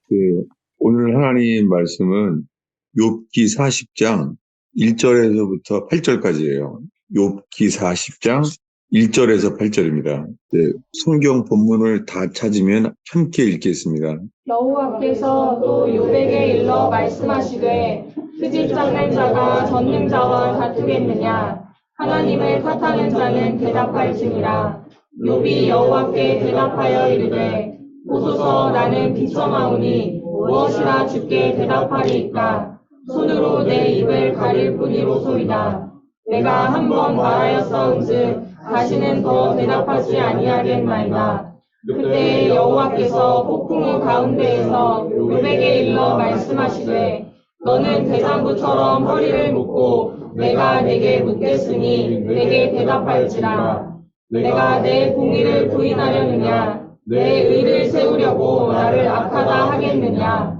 그 오늘 하나님 말씀은 욥기 40장 1절에서부터 8절까지예요. 욥기 40장 1절에서 8절입니다. 성경 본문을 다 찾으면 함께 읽겠습니다. 여호와께서 또 욥에게 일러 말씀하시되 트집 잡는 자가 전능자와 다투겠느냐. 하나님을 탓하는 자는 대답할지니라. 욥이 여호와께 대답하여 이르되 보소서 나는 비참하오니 무엇이라 주께 대답하리이까. 손으로 내 입을 가릴 뿐이로소이다. 내가 한번 말하였사온즉 다시는 더 대답하지 아니하겠나이다. 그때 여호와께서 폭풍우 가운데에서 욥에게 일러 말씀하시되 너는 대장부처럼 허리를 묶고 내가 내게 묻겠으니 내게 대답할지라. 내가 내 공의를 부인하려느냐. 내 의를 세우려고 나를 악하다 하겠느냐.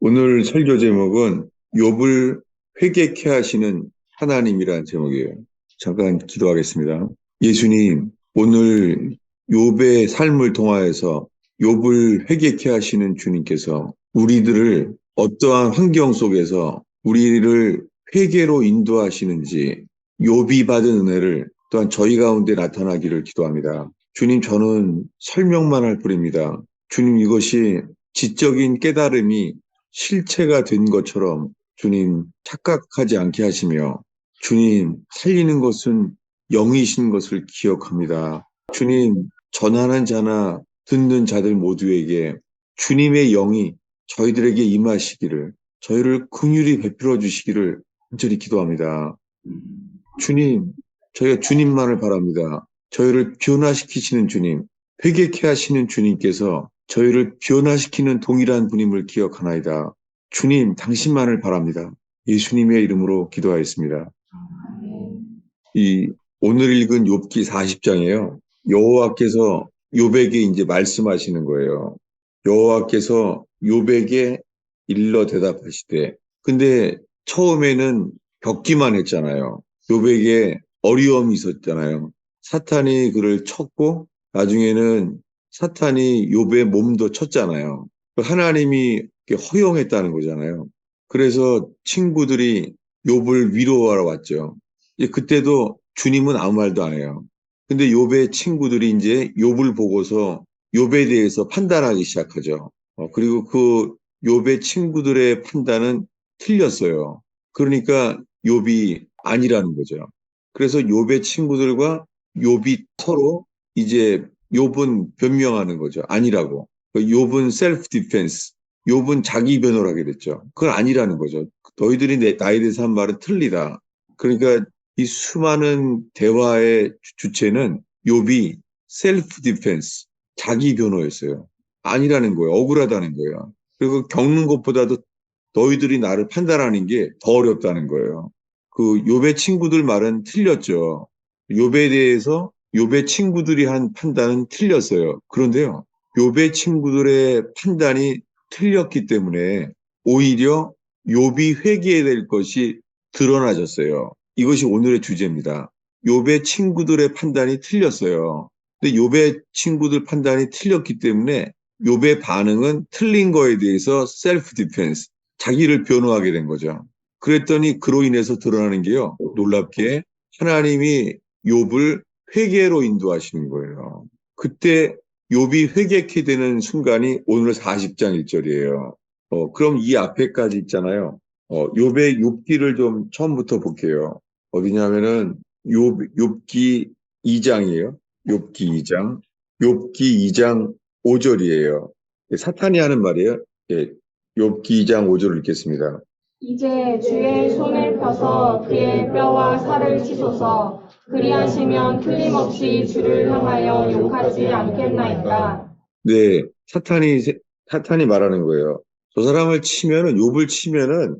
오늘 설교 제목은 욥을 회개케 하시는 하나님이라는 제목이에요. 잠깐 기도하겠습니다. 예수님, 오늘 욥의 삶을 통하여서 욥을 회개케 하시는 주님께서 우리들을 어떠한 환경 속에서 우리를 회개로 인도하시는지 욥이 받은 은혜를 또한 저희 가운데 나타나기를 기도합니다. 주님, 저는 설명만 할 뿐입니다. 주님, 이것이 지적인 깨달음이 실체가 된 것처럼 주님 착각하지 않게 하시며 주님, 살리는 것은 영이신 것을 기억합니다. 주님, 전하는 자나 듣는 자들 모두에게 주님의 영이 저희들에게 임하시기를, 저희를 긍휼히 베풀어 주시기를 간절히 기도합니다. 주님, 저희가 주님만을 바랍니다. 저희를 변화시키시는 주님, 회개케 하시는 주님께서 저희를 변화시키는 동일한 분임을 기억하나이다. 주님, 당신만을 바랍니다. 예수님의 이름으로 기도하였습니다. 오늘 읽은 욥기 40장이에요. 여호와께서 욥에게 이제 말씀하시는 거예요. 여호와께서 욥에게 일러 대답하시되, 근데 처음에는 겪기만 했잖아요. 욥에게 어려움이 있었잖아요. 사탄이 그를 쳤고 나중에는 사탄이 욥의 몸도 쳤잖아요. 하나님이 허용했다는 거잖아요. 그래서 친구들이 욥을 위로하러 왔죠. 그때도 주님은 아무 말도 안 해요. 근데 욥의 친구들이 이제 욥을 보고서 욥에 대해서 판단하기 시작하죠. 그리고 그 욥의 친구들의 판단은 틀렸어요. 그러니까 욥이 아니라는 거죠. 그래서 욥의 친구들과 욥이 서로 이제 욥은 변명하는 거죠. 아니라고. 욥은 셀프 디펜스. 욥은 자기 변호를 하게 됐죠. 그건 아니라는 거죠. 너희들이 나에 대해서 한 말은 틀리다. 그러니까 이 수많은 대화의 주체는 욥이 셀프 디펜스, 자기 변호였어요. 아니라는 거예요. 억울하다는 거예요. 그리고 겪는 것보다도 너희들이 나를 판단하는 게 더 어렵다는 거예요. 그 욥의 친구들 말은 틀렸죠. 욥에 대해서 욥의 친구들이 한 판단은 틀렸어요. 그런데요, 욥의 친구들의 판단이 틀렸기 때문에 오히려 욥이 회개해야 될 것이 드러나졌어요. 이것이 오늘의 주제입니다. 욥의 친구들의 판단이 틀렸어요. 근데 욥의 친구들 판단이 틀렸기 때문에 욥의 반응은 틀린 거에 대해서 셀프 디펜스, 자기를 변호하게 된 거죠. 그랬더니 그로 인해서 드러나는 게요, 놀랍게 하나님이 욥을 회개로 인도하시는 거예요. 그때 욥이 회개케 되는 순간이 오늘 40장 1절이에요. 그럼 이 앞에까지 있잖아요. 욥의 욥기를 좀 처음부터 볼게요. 어디냐면은 욥기 2장이에요. 욥기 2장. 욥기 2장 5절이에요. 사탄이 하는 말이에요. 욥기 2장 5절을 읽겠습니다. 이제 주의 손을 펴서 그의 뼈와 살을 치소서. 그리하시면 틀림없이 주를 향하여 욕하지 않겠나이까. 네, 사탄이 말하는 거예요. 저 사람을 치면은, 욥을 치면은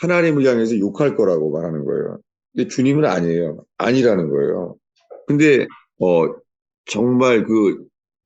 하나님을 향해서 욕할 거라고 말하는 거예요. 근데 주님은 아니에요. 아니라는 거예요. 근데 정말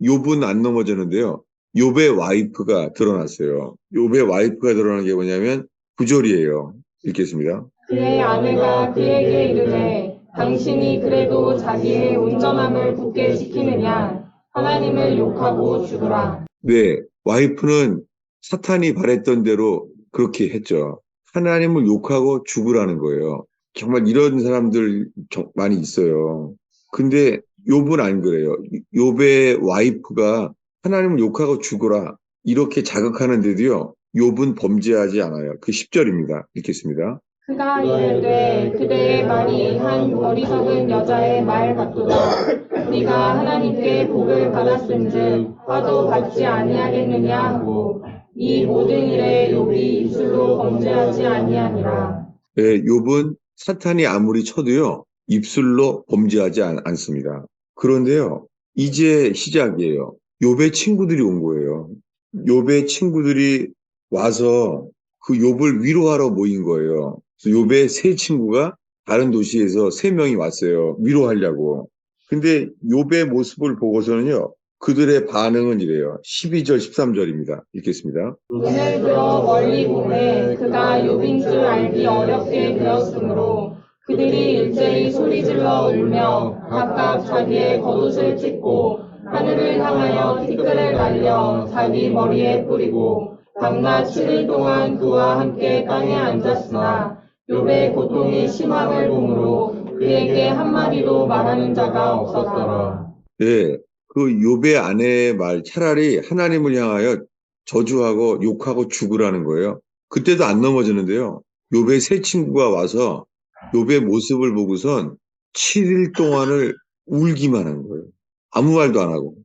욥은 안 넘어졌는데요. 욥의 와이프가 드러났어요. 욥의 와이프가 드러난 게 뭐냐면 9절이에요. 읽겠습니다. 그의 아내가 그에게 이르되 당신이 그래도 자기의 온전함을 굳게 지키느냐. 하나님을 욕하고 죽으라. 네, 와이프는 사탄이 바랬던 대로 그렇게 했죠. 하나님을 욕하고 죽으라는 거예요. 정말 이런 사람들 많이 있어요. 근데 욥은 안 그래요. 욥의 와이프가 하나님을 욕하고 죽으라 이렇게 자극하는데도요. 욥은 범죄하지 않아요. 그 10절입니다. 읽겠습니다. 그가 이르되 그대의 말이 한 어리석은 여자의 말 같도다. 우리가 하나님께 복을 받았은즉 화도 받지 아니하겠느냐 하고 이 모든 일에 욥이 입술로 범죄하지 아니하니라. 네, 욥은 사탄이 아무리 쳐도요. 입술로 범죄하지 않습니다. 그런데요. 이제 시작이에요. 욥의 친구들이 온 거예요. 욥의 친구들이 와서 그 욥을 위로하러 모인 거예요. 그래서 욥의 세 친구가 다른 도시에서 세 명이 왔어요. 위로하려고. 근데 욥의 모습을 보고서는요. 그들의 반응은 이래요. 12절, 13절입니다. 읽겠습니다. 눈을 들어 멀리 보매 그가 욥인 줄 알기 어렵게 되었으므로 그들이 일제히 소리질러 울며 각각 자기의 겉옷을 찢고 하늘을 향하여 티끌을 날려 자기 머리에 뿌리고 밤낮 7일 동안 그와 함께 땅에 앉았으나 욥의 고통이 심함을 보므로 그에게 한마디도 말하는 자가 없었더라. 네, 그 욥의 아내의 말 차라리 하나님을 향하여 저주하고 욕하고 죽으라는 거예요. 그때도 안 넘어지는데요. 욥의 세 친구가 와서 욥의 모습을 보고선 7일 동안을 울기만 한 거예요. 아무 말도 안 하고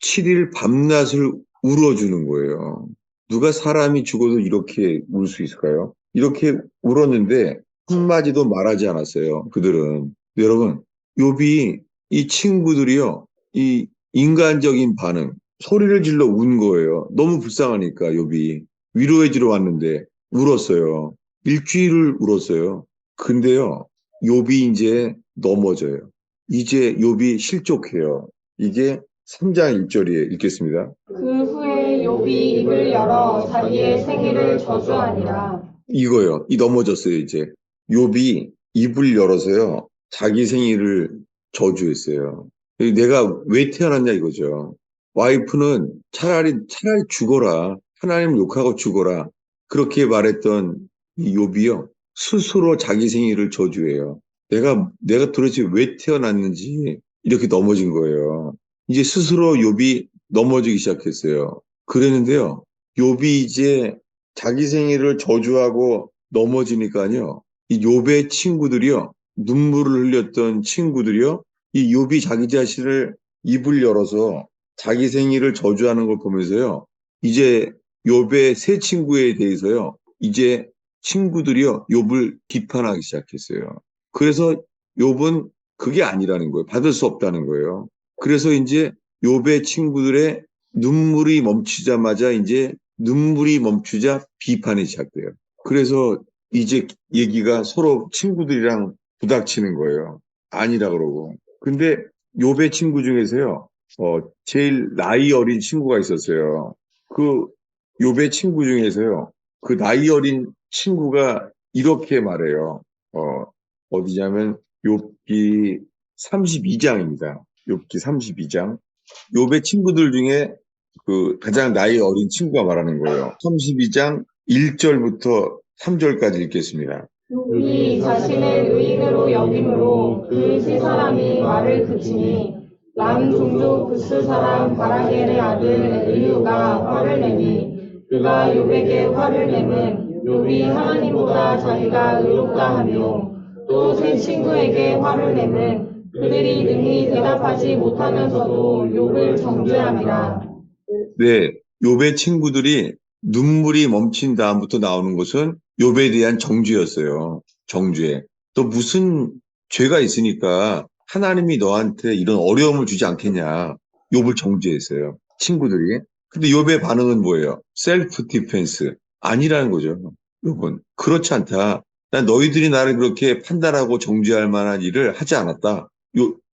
7일 밤낮을 울어주는 거예요. 누가 사람이 죽어도 이렇게 울 수 있을까요? 이렇게 울었는데 한마디도 말하지 않았어요. 그들은. 여러분, 욥이 이 친구들이요. 이 인간적인 반응, 소리를 질러 운 거예요. 너무 불쌍하니까 욥이 위로해주러 왔는데 울었어요. 일주일을 울었어요. 근데요, 욥이 이제 넘어져요. 이제 욥이 실족해요. 이게 3장 1절이에요. 읽겠습니다. 그 후에 욥이 입을 열어 자기의 생일을 저주하니라. 이거요. 이 넘어졌어요, 이제. 욥이 입을 열어서요. 자기 생일을 저주했어요. 내가 왜 태어났냐 이거죠. 와이프는 차라리 죽어라. 하나님 욕하고 죽어라. 그렇게 말했던 이 욥이요. 스스로 자기 생일을 저주해요. 내가 도대체 왜 태어났는지 이렇게 넘어진 거예요. 이제 스스로 욥이 넘어지기 시작했어요. 그랬는데요. 욥이 이제 자기 생일을 저주하고 넘어지니까요. 이 욥의 친구들이요. 눈물을 흘렸던 친구들이요. 이 욥이 자기 자신을 입을 열어서 자기 생일을 저주하는 걸 보면서요. 이제 욥의 세 친구에 대해서요. 이제 친구들이요. 욥을 비판하기 시작했어요. 그래서 욥은 그게 아니라는 거예요. 받을 수 없다는 거예요. 그래서 이제 욥의 친구들의 눈물이 멈추자마자 이제 눈물이 멈추자 비판이 시작돼요. 그래서 이제 얘기가 서로 친구들이랑 부닥치는 거예요. 아니라 그러고. 근데 욥의 친구 중에서요. 제일 나이 어린 친구가 있었어요. 그 욥의 친구 중에서요. 그 나이 어린 친구가 이렇게 말해요. 어디냐면 욥기 32장입니다. 욥기 32장. 욥의 친구들 중에 그 가장 나이 어린 친구가 말하는 거예요. 32장 1절부터 3절까지 읽겠습니다. 욥이 자신을 의인으로 여김으로 그 세 사람이 말을 그치니 람 종족 부스 사람 바라겔의 아들 엘리후가 화를 내니 그가 욥에게 화를 내면 욥이 하나님보다 자기가 의롭다 하며 또 세 친구에게 화를 내면 그들이 능히 대답하지 못하면서도 욥을 정죄함이라. 네, 욥의 친구들이 눈물이 멈춘 다음부터 나오는 것은 욥에 대한 정죄였어요. 정죄. 또 무슨 죄가 있으니까 하나님이 너한테 이런 어려움을 주지 않겠냐. 욥을 정죄했어요. 친구들이. 근데 욥의 반응은 뭐예요? 셀프 디펜스. 아니라는 거죠. 욥은. 그렇지 않다. 난 너희들이 나를 그렇게 판단하고 정죄할 만한 일을 하지 않았다.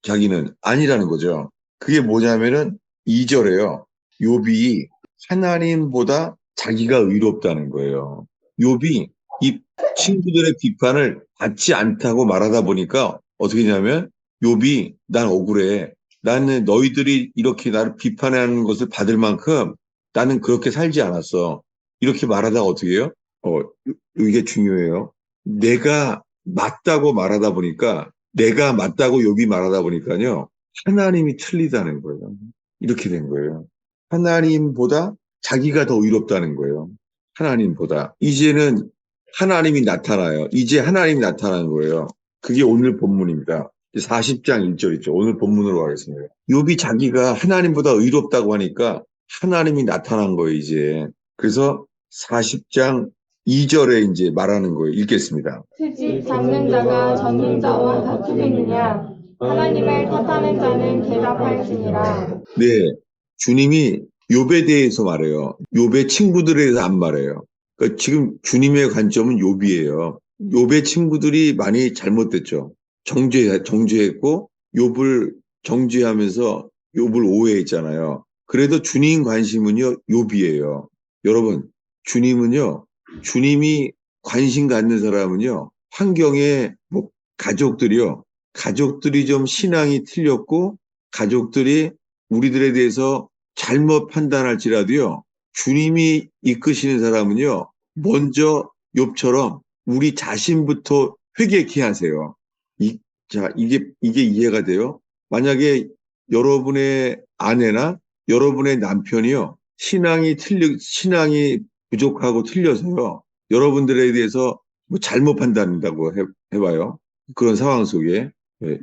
자기는 아니라는 거죠. 그게 뭐냐면은 2절에요. 욥이 하나님보다 자기가 의롭다는 거예요. 욥이 이 친구들의 비판을 받지 않다고 말하다 보니까 어떻게 되냐면 욥이 난 억울해. 나는 너희들이 이렇게 나를 비판하는 것을 받을 만큼 나는 그렇게 살지 않았어. 이렇게 말하다가 어떻게 해요? 어, 이게 중요해요. 내가 맞다고 말하다 보니까, 내가 맞다고 욥이 말하다 보니까요, 하나님이 틀리다는 거예요. 이렇게 된 거예요. 하나님보다 자기가 더 의롭다는 거예요. 하나님보다. 이제는 하나님이 나타나요. 이제 하나님이 나타나는 거예요. 그게 오늘 본문입니다. 40장 1절 있죠. 오늘 본문으로 가겠습니다. 욥이 자기가 하나님보다 의롭다고 하니까 하나님이 나타난 거예요, 이제. 그래서 40장 2절에 이제 말하는 거예요. 읽겠습니다. 트집 잡는 자가 젓는 자와 다투겠느냐? 하나님을 탓하는 자는 대답할지니라. 네, 주님이 욥에 대해서 말해요. 욥의 친구들에 대해서 안 말해요. 그러니까 지금 주님의 관점은 욥이에요. 욥의 친구들이 많이 잘못됐죠. 정죄했고 욥을 정죄하면서 욥을 오해했잖아요. 그래도 주님 관심은요, 욥이에요. 여러분, 주님이 관심 갖는 사람은요, 환경에 뭐 가족들이 좀 신앙이 틀렸고 가족들이 우리들에 대해서 잘못 판단할지라도요, 주님이 이끄시는 사람은요, 먼저 욥처럼 우리 자신부터 회개케 하세요. 자, 이게 이해가 돼요? 만약에 여러분의 아내나 여러분의 남편이요, 신앙이 부족하고 틀려서요, 여러분들에 대해서 뭐 잘못 판단한다고 해봐요. 그런 상황 속에.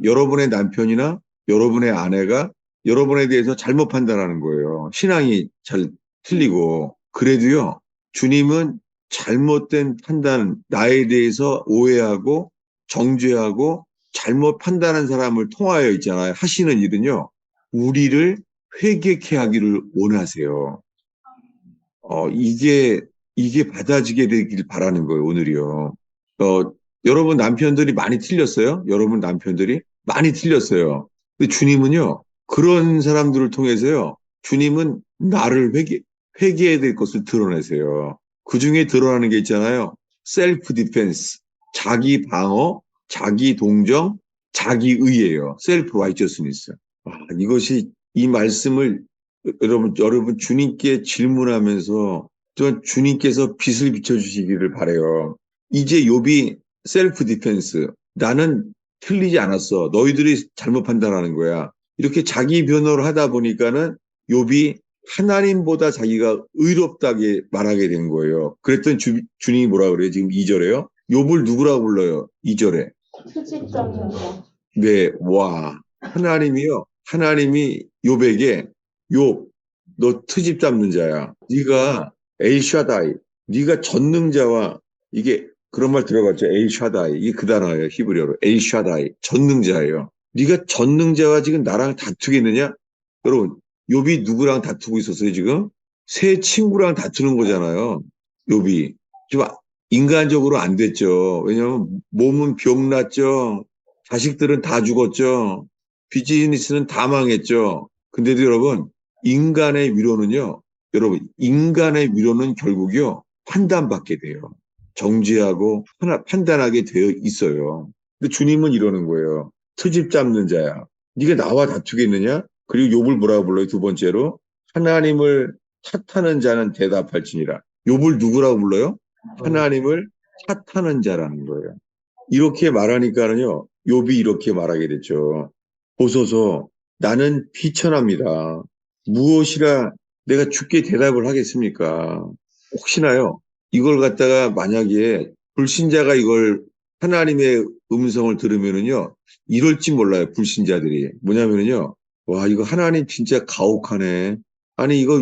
여러분의 남편이나 여러분의 아내가 여러분에 대해서 잘못 판단하는 거예요. 신앙이 잘 틀리고. 그래도요, 주님은 잘못된 판단, 나에 대해서 오해하고 정죄하고 잘못 판단한 사람을 통하여 있잖아요. 하시는 일은요, 우리를 회개케 하기를 원하세요. 이게 받아지게 되길 바라는 거예요, 오늘이요. 여러분 남편들이 많이 틀렸어요? 여러분 남편들이 많이 틀렸어요. 근데 주님은요, 그런 사람들을 통해서요, 주님은 나를 회개해야 될 것을 드러내세요. 그 중에 드러나는 게 있잖아요. 셀프 디펜스, 자기 방어, 자기 동정, 자기 의예요. 셀프 라이처스니스. 이것이 이 말씀을 여러분 주님께 질문하면서 저 주님께서 빛을 비춰주시기를 바래요. 이제 욥이 셀프 디펜스. 나는 틀리지 않았어. 너희들이 잘못 판단하는 거야. 이렇게 자기 변호를 하다 보니까는 욥이 하나님보다 자기가 의롭다게 말하게 된 거예요. 그랬더니 주님이 뭐라 그래요? 지금 2절에요. 욥을 누구라고 불러요? 2절에. 트집 잡는 자. 네, 와. 하나님이 욥에게 욥, 너 트집 잡는 자야. 네가 엘샤다이, 네가 전능자와 이게 그런 말 들어봤죠? 엘샤다이. 이게 그 단어예요. 히브리어로. 엘샤다이. 전능자예요. 네가 전능자와 지금 나랑 다투겠느냐? 여러분, 욥이 누구랑 다투고 있었어요, 지금? 새 친구랑 다투는 거잖아요. 욥이. 좀 인간적으로 안 됐죠. 왜냐하면 몸은 병났죠. 자식들은 다 죽었죠. 비즈니스는 다 망했죠. 근데도 여러분, 인간의 위로는 결국요, 판단받게 돼요. 정죄하고 판단하게 되어 있어요. 근데 주님은 이러는 거예요. 트집 잡는 자야. 네가 나와 다투겠느냐? 그리고 욥을 뭐라고 불러요? 두 번째로 하나님을 탓하는 자는 대답할지니라. 욥을 누구라고 불러요? 하나님을 탓하는 자라는 거예요. 이렇게 말하니까는요, 욥이 이렇게 말하게 됐죠. 보소서, 나는 비천합니다. 무엇이라 내가 죽게 대답을 하겠습니까? 혹시나요, 이걸 갖다가 만약에 불신자가 이걸 하나님의 음성을 들으면은요, 이럴지 몰라요, 불신자들이. 뭐냐면은요, 와, 이거 하나님 진짜 가혹하네. 아니, 이거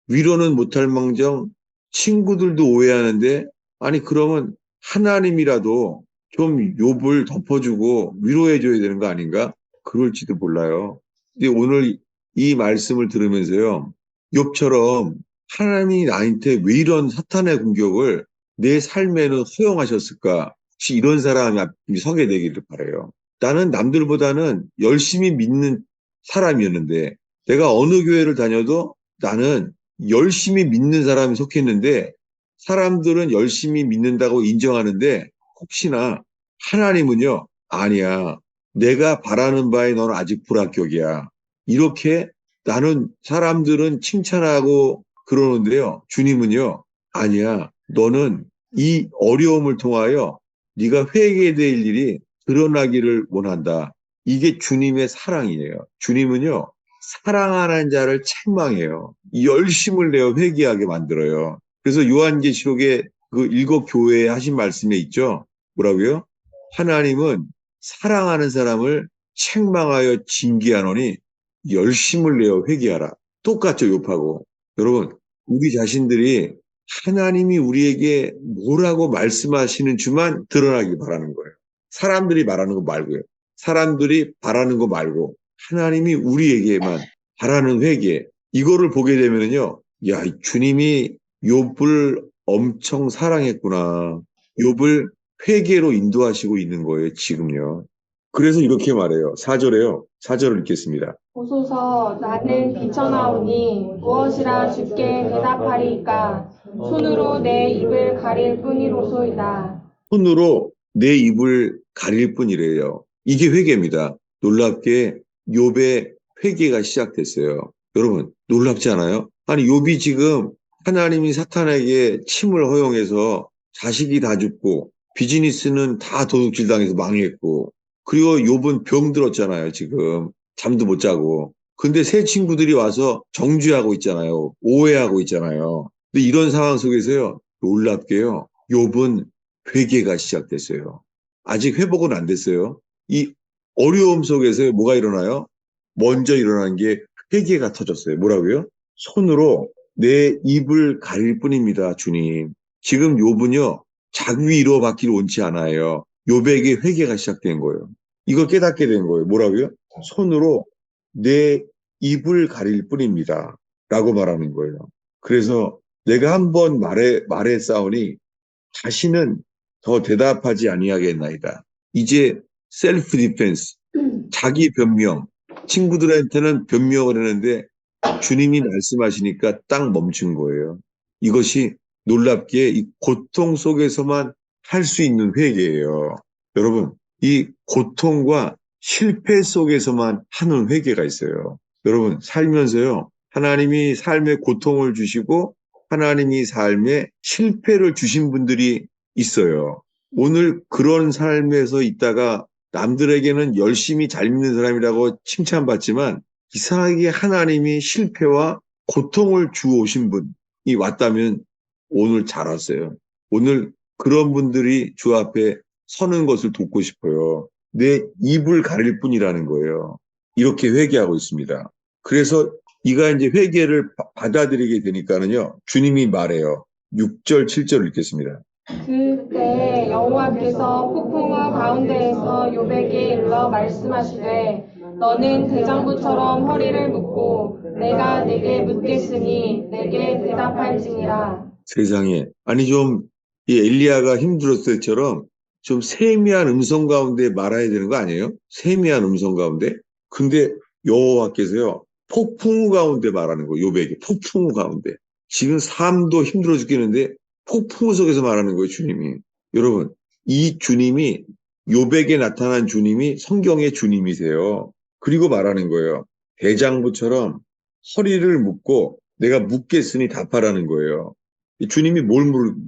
위로는 못할 망정 친구들도 오해하는데, 아니, 그러면 하나님이라도 좀 욥을 덮어주고 위로해줘야 되는 거 아닌가? 그럴지도 몰라요. 근데 오늘 이 말씀을 들으면서요, 욥처럼 하나님이 나한테 왜 이런 사탄의 공격을 내 삶에는 허용하셨을까? 혹시 이런 사람이 서게 되기를 바라요. 나는 남들보다는 열심히 믿는 사람이었는데, 내가 어느 교회를 다녀도 나는 열심히 믿는 사람이 속했는데, 사람들은 열심히 믿는다고 인정하는데, 혹시나 하나님은요, 아니야. 내가 바라는 바에 너는 아직 불합격이야. 이렇게 나는 사람들은 칭찬하고 그러는데요. 주님은요. 아니야. 너는 이 어려움을 통하여 네가 회개될 일이 드러나기를 원한다. 이게 주님의 사랑이에요. 주님은요. 사랑하는 자를 책망해요. 열심을 내어 회개하게 만들어요. 그래서 요한계시록에 그 일곱 교회에 하신 말씀에 있죠. 뭐라고요? 하나님은 사랑하는 사람을 책망하여 징계하노니 열심을 내어 회개하라. 똑같죠, 욥하고. 여러분, 우리 자신들이 하나님이 우리에게 뭐라고 말씀하시는 주만 드러나기 바라는 거예요. 사람들이 말하는 거 말고요. 사람들이 바라는 거 말고 하나님이 우리에게만 바라는 회개. 이거를 보게 되면요. 야, 주님이 욥을 엄청 사랑했구나. 욥을 회개로 인도하시고 있는 거예요, 지금요. 그래서 이렇게 말해요. 4절에요. 4절을 읽겠습니다. 보소서 나는 비천하오니 무엇이라 주께 대답하리이까 손으로 내 입을 가릴 뿐이로소이다. 손으로 내 입을 가릴 뿐이래요. 이게 회개입니다. 놀랍게 욥의 회개가 시작됐어요. 여러분, 놀랍지 않아요? 아니, 욥이 지금 하나님이 사탄에게 침을 허용해서 자식이 다 죽고 비즈니스는 다 도둑질 당해서 망했고 그리고 욥은 병 들었잖아요, 지금. 잠도 못 자고. 근데 새 친구들이 와서 정죄하고 있잖아요. 오해하고 있잖아요. 근데 이런 상황 속에서요, 놀랍게요, 욥은 회개가 시작됐어요. 아직 회복은 안 됐어요. 이 어려움 속에서 뭐가 일어나요? 먼저 일어난 게 회개가 터졌어요. 뭐라고요? 손으로 내 입을 가릴 뿐입니다, 주님. 지금 욥은요, 자기 위로 받기를 원치 않아요. 욥에게 회개가 시작된 거예요. 이걸 깨닫게 된 거예요. 뭐라고요? 손으로 내 입을 가릴 뿐입니다. 라고 말하는 거예요. 그래서 내가 한번 말했사오니 다시는 더 대답하지 아니하겠나이다. 이제 셀프 디펜스, 자기 변명. 친구들한테는 변명을 했는데 주님이 말씀하시니까 딱 멈춘 거예요. 이것이 놀랍게 이 고통 속에서만 할 수 있는 회개예요. 여러분, 이 고통과 실패 속에서만 하는 회개가 있어요. 여러분, 살면서요, 하나님이 삶에 고통을 주시고 하나님이 삶에 실패를 주신 분들이 있어요. 오늘 그런 삶에서 있다가 남들에게는 열심히 잘 믿는 사람이라고 칭찬받지만 이상하게 하나님이 실패와 고통을 주오신 분이 왔다면 오늘 잘 왔어요. 오늘 그런 분들이 주 앞에 서는 것을 돕고 싶어요. 내 입을 가릴 뿐이라는 거예요. 이렇게 회개하고 있습니다. 그래서 이가 이제 회개를 받아들이게 되니까는요, 주님이 말해요. 6절, 7절 읽겠습니다. 그때 여호와께서 폭풍우 가운데에서 욥에게 일러 말씀하시되 너는 대장부처럼 허리를 묶고 내가 내게 묻겠으니 내게 대답할지니라. 세상에. 아니 이 엘리야가 힘들었을 때처럼 좀 세미한 음성 가운데 말아야 되는 거 아니에요? 세미한 음성 가운데. 근데 여호와께서요, 폭풍우 가운데 말하는 거예요. 욥에게. 폭풍우 가운데. 지금 삶도 힘들어 죽겠는데 폭풍우 속에서 말하는 거예요, 주님이. 여러분, 이 주님이, 욥에게 나타난 주님이 성경의 주님이세요. 그리고 말하는 거예요. 대장부처럼 허리를 묶고 내가 묻겠으니 답하라는 거예요. 주님이 뭘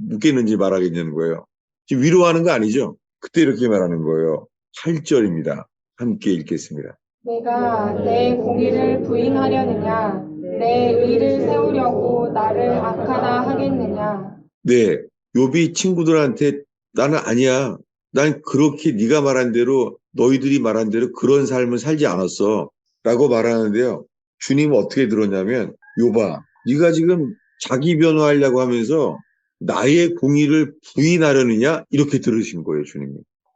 묻겠는지 말하겠냐는 거예요. 지금 위로하는 거 아니죠? 그때 이렇게 말하는 거예요. 8절입니다. 함께 읽겠습니다. 내가 내 공의를 부인하려느냐 내 의를 세우려고 나를 악하다 하겠느냐. 네, 욥이 친구들한테 나는 아니야. 난 그렇게 네가 말한 대로 너희들이 말한 대로 그런 삶을 살지 않았어. 라고 말하는데요. 주님은 어떻게 들었냐면 욥아, 네가 지금 자기 변호하려고 하면서 나의 공의를 부인하려느냐? 이렇게 들으신 거예요, 주님이.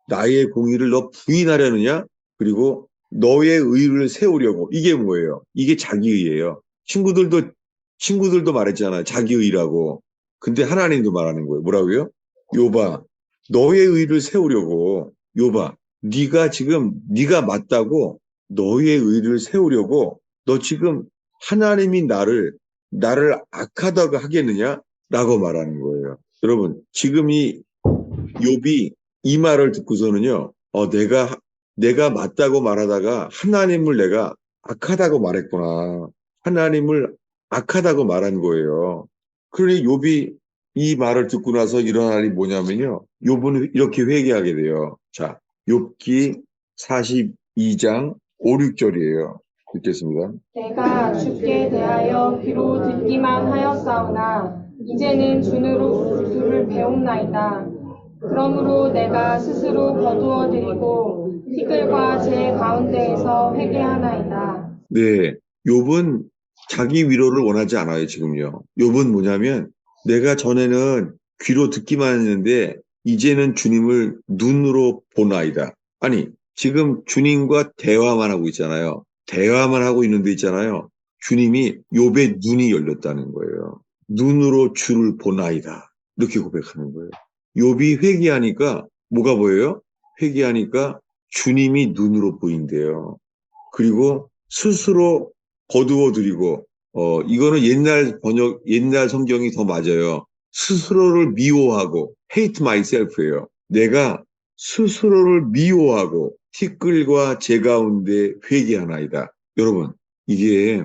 나의 공의를 너 부인하려느냐? 그리고 너의 의를 세우려고. 이게 뭐예요? 이게 자기의예요. 친구들도 말했잖아요. 자기의라고. 근데 하나님도 말하는 거예요. 뭐라고요? 욥아, 너의 의를 세우려고. 욥아, 네가 맞다고 너의 의를 세우려고 너 지금 하나님이 나를 악하다고 하겠느냐? 라고 말하는 거예요. 여러분, 지금 이 욥이 이 말을 듣고서는요, 내가 맞다고 말하다가 하나님을 내가 악하다고 말했구나. 하나님을 악하다고 말한 거예요. 그러니 욥이 이 말을 듣고 나서 일어난 일이 뭐냐면요. 욥은 이렇게 회개하게 돼요. 자, 욥기 42장 5, 6절이에요. 읽겠습니다. 내가 주께 대하여 귀로 듣기만 하였사오나 이제는 주를 배움나이다. 그러므로 내가 스스로 거두어 드리고 티끌과 제 가운데에서 회개하나이다. 네, 욥은 자기 위로를 원하지 않아요, 지금요. 욥은 뭐냐면 내가 전에는 귀로 듣기만 했는데 이제는 주님을 눈으로 보나이다. 아니, 지금 주님과 대화만 하고 있잖아요. 대화만 하고 있는 데 있잖아요. 주님이 욥의 눈이 열렸다는 거예요. 눈으로 주를 보나이다. 이렇게 고백하는 거예요. 욥이 회개하니까 뭐가 보여요? 회개하니까 주님이 눈으로 보인대요. 그리고 스스로 거두어 드리고, 이거는 옛날 성경이 더 맞아요. 스스로를 미워하고, hate myself예요. 내가 스스로를 미워하고, 티끌과 제 가운데 회개하나이다. 여러분, 이게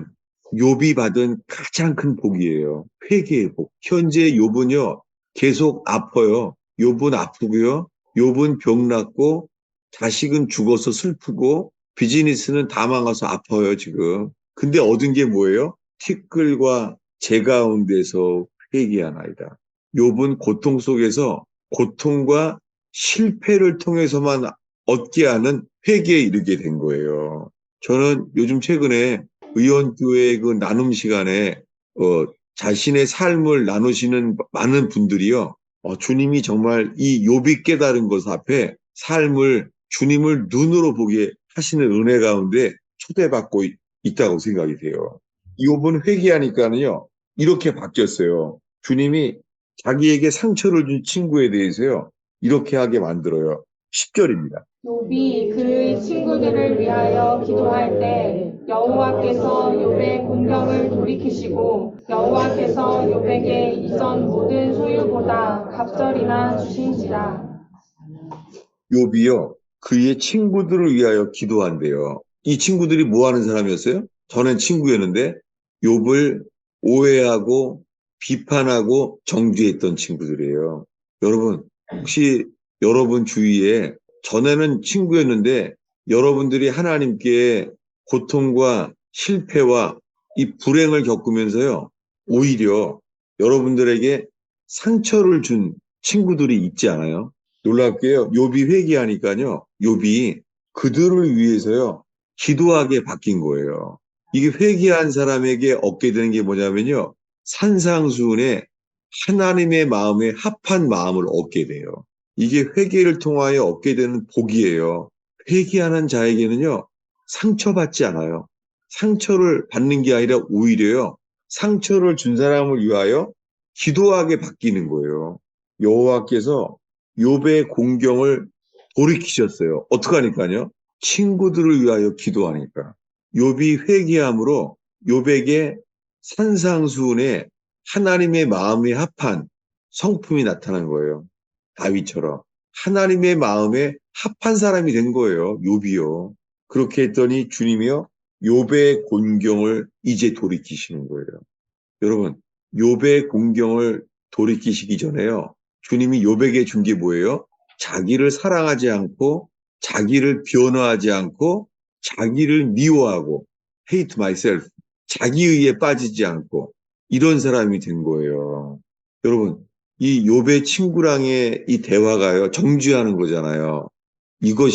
욥이 받은 가장 큰 복이에요. 회개의 복. 현재 욥은요, 계속 아파요. 욥은 아프고요. 욥은 병났고, 자식은 죽어서 슬프고, 비즈니스는 다 망가서 아파요, 지금. 근데 얻은 게 뭐예요? 티끌과 재 가운데서 회개하나이다. 욥은 고통 속에서 고통과 실패를 통해서만 얻게 하는 회개에 이르게 된 거예요. 저는 요즘 최근에 의원교회 그 나눔 시간에 자신의 삶을 나누시는 많은 분들이요. 주님이 정말 이 욥이 깨달은 것 앞에 삶을 주님을 눈으로 보게 하시는 은혜 가운데 초대받고 있다고 생각이 돼요. 욥은 회개하니까는요. 이렇게 바뀌었어요. 주님이 자기에게 상처를 준 친구에 대해서요. 이렇게 하게 만들어요. 10절입니다. 욥이 그의 친구들을 위하여 기도할 때 여호와께서 욥의 공경을 돌이키시고 여호와께서 욥에게 이전 모든 소유보다 갑절이나 주신지라. 욥이요. 그의 친구들을 위하여 기도한대요. 이 친구들이 뭐 하는 사람이었어요? 저는 친구였는데 욥을 오해하고 비판하고 정죄했던 친구들이에요. 여러분, 혹시 여러분 주위에 전에는 친구였는데 여러분들이 하나님께 고통과 실패와 이 불행을 겪으면서요. 오히려 여러분들에게 상처를 준 친구들이 있지 않아요? 놀랍게요. 욥이 회개하니까요. 욥이 그들을 위해서요. 기도하게 바뀐 거예요. 이게 회개한 사람에게 얻게 되는 게 뭐냐면요. 산상수훈에 하나님의 마음에 합한 마음을 얻게 돼요. 이게 회개를 통하여 얻게 되는 복이에요. 회개하는 자에게는요. 상처받지 않아요. 상처를 받는 게 아니라 오히려요. 상처를 준 사람을 위하여 기도하게 바뀌는 거예요. 여호와께서 욥의 공경을 돌이키셨어요. 어떡하니까요? 친구들을 위하여 기도하니까. 욥이 회개함으로 욥에게 산상수훈에 하나님의 마음에 합한 성품이 나타난 거예요. 다윗처럼. 하나님의 마음에 합한 사람이 된 거예요. 욥이요. 그렇게 했더니 주님이요. 욥의 공경을 이제 돌이키시는 거예요. 여러분, 욥의 공경을 돌이키시기 전에요. 주님이 욥에게 준 게 뭐예요? 자기를 사랑하지 않고 자기를 변호하지 않고 자기를 미워하고 hate myself, 자기의에 빠지지 않고 이런 사람이 된 거예요. 여러분, 이 욥의 친구랑의 이 대화가요. 정죄하는 거잖아요. 이거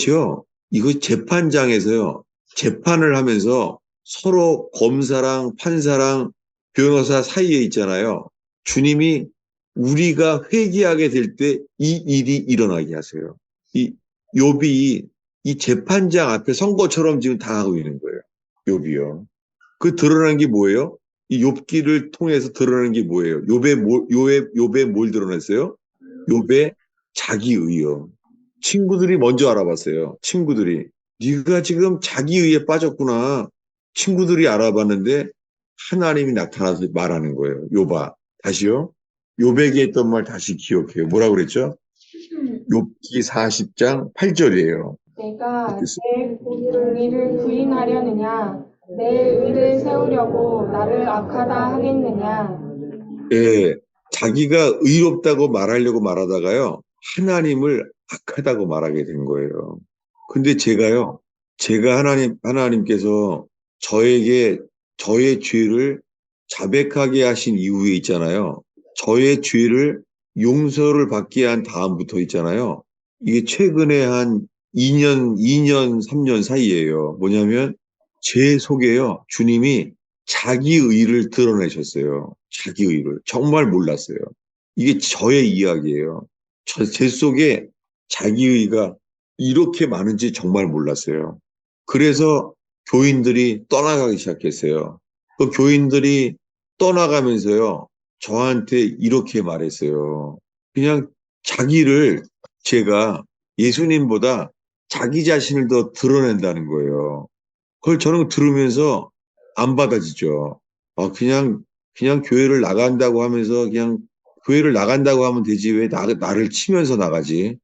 재판장에서요. 재판을 하면서 서로 검사랑 판사랑 변호사 사이에 있잖아요. 주님이 우리가 회개하게 될 때 이 일이 일어나게 하세요. 이 욥이 이 재판장 앞에 선거처럼 지금 당하고 있는 거예요. 욥이요. 그 드러난 게 뭐예요? 이 욥기를 통해서 드러난 게 뭐예요? 욥의 뭘 드러냈어요? 욥의 자기의요. 친구들이 먼저 알아봤어요. 친구들이. 네가 지금 자기의에 빠졌구나. 친구들이 알아봤는데 하나님이 나타나서 말하는 거예요. 욥아. 다시요. 욥에게 했던 말 다시 기억해요. 뭐라고 그랬죠? 욥기 40장 8절이에요. 내가 내 공의를 부인하려느냐 내 의를 세우려고 나를 악하다 하겠느냐. 예, 자기가 의롭다고 말하려고 말하다가요, 하나님을 악하다고 말하게 된 거예요. 근데 제가 하나님께서 저에게 저의 죄를 자백하게 하신 이후에 있잖아요. 저의 죄를 용서를 받게 한 다음부터 있잖아요. 이게 최근에 한 2년, 3년 사이예요. 뭐냐면 제 속에요. 주님이 자기 의를 드러내셨어요. 자기 의를. 정말 몰랐어요. 이게 저의 이야기예요. 제 속에 자기 의가 이렇게 많은지 정말 몰랐어요. 그래서 교인들이 떠나가기 시작했어요. 그 교인들이 떠나가면서요, 저한테 이렇게 말했어요. 그냥 자기를 제가 예수님보다 자기 자신을 더 드러낸다는 거예요. 그걸 저는 들으면서 안 받아지죠. 그냥 교회를 나간다고 하면서 그냥 교회를 나간다고 하면 되지. 왜 나를 치면서 나가지?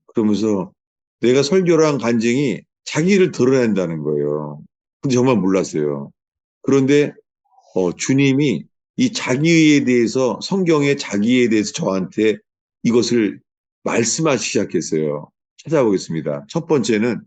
그러면서 내가 설교를 한 간증이 자기를 드러낸다는 거예요. 근데 정말 몰랐어요. 그런데 주님이 이 자기에 대해서 성경의 자기에 대해서 저한테 이것을 말씀하시기 시작했어요. 찾아보겠습니다. 첫 번째는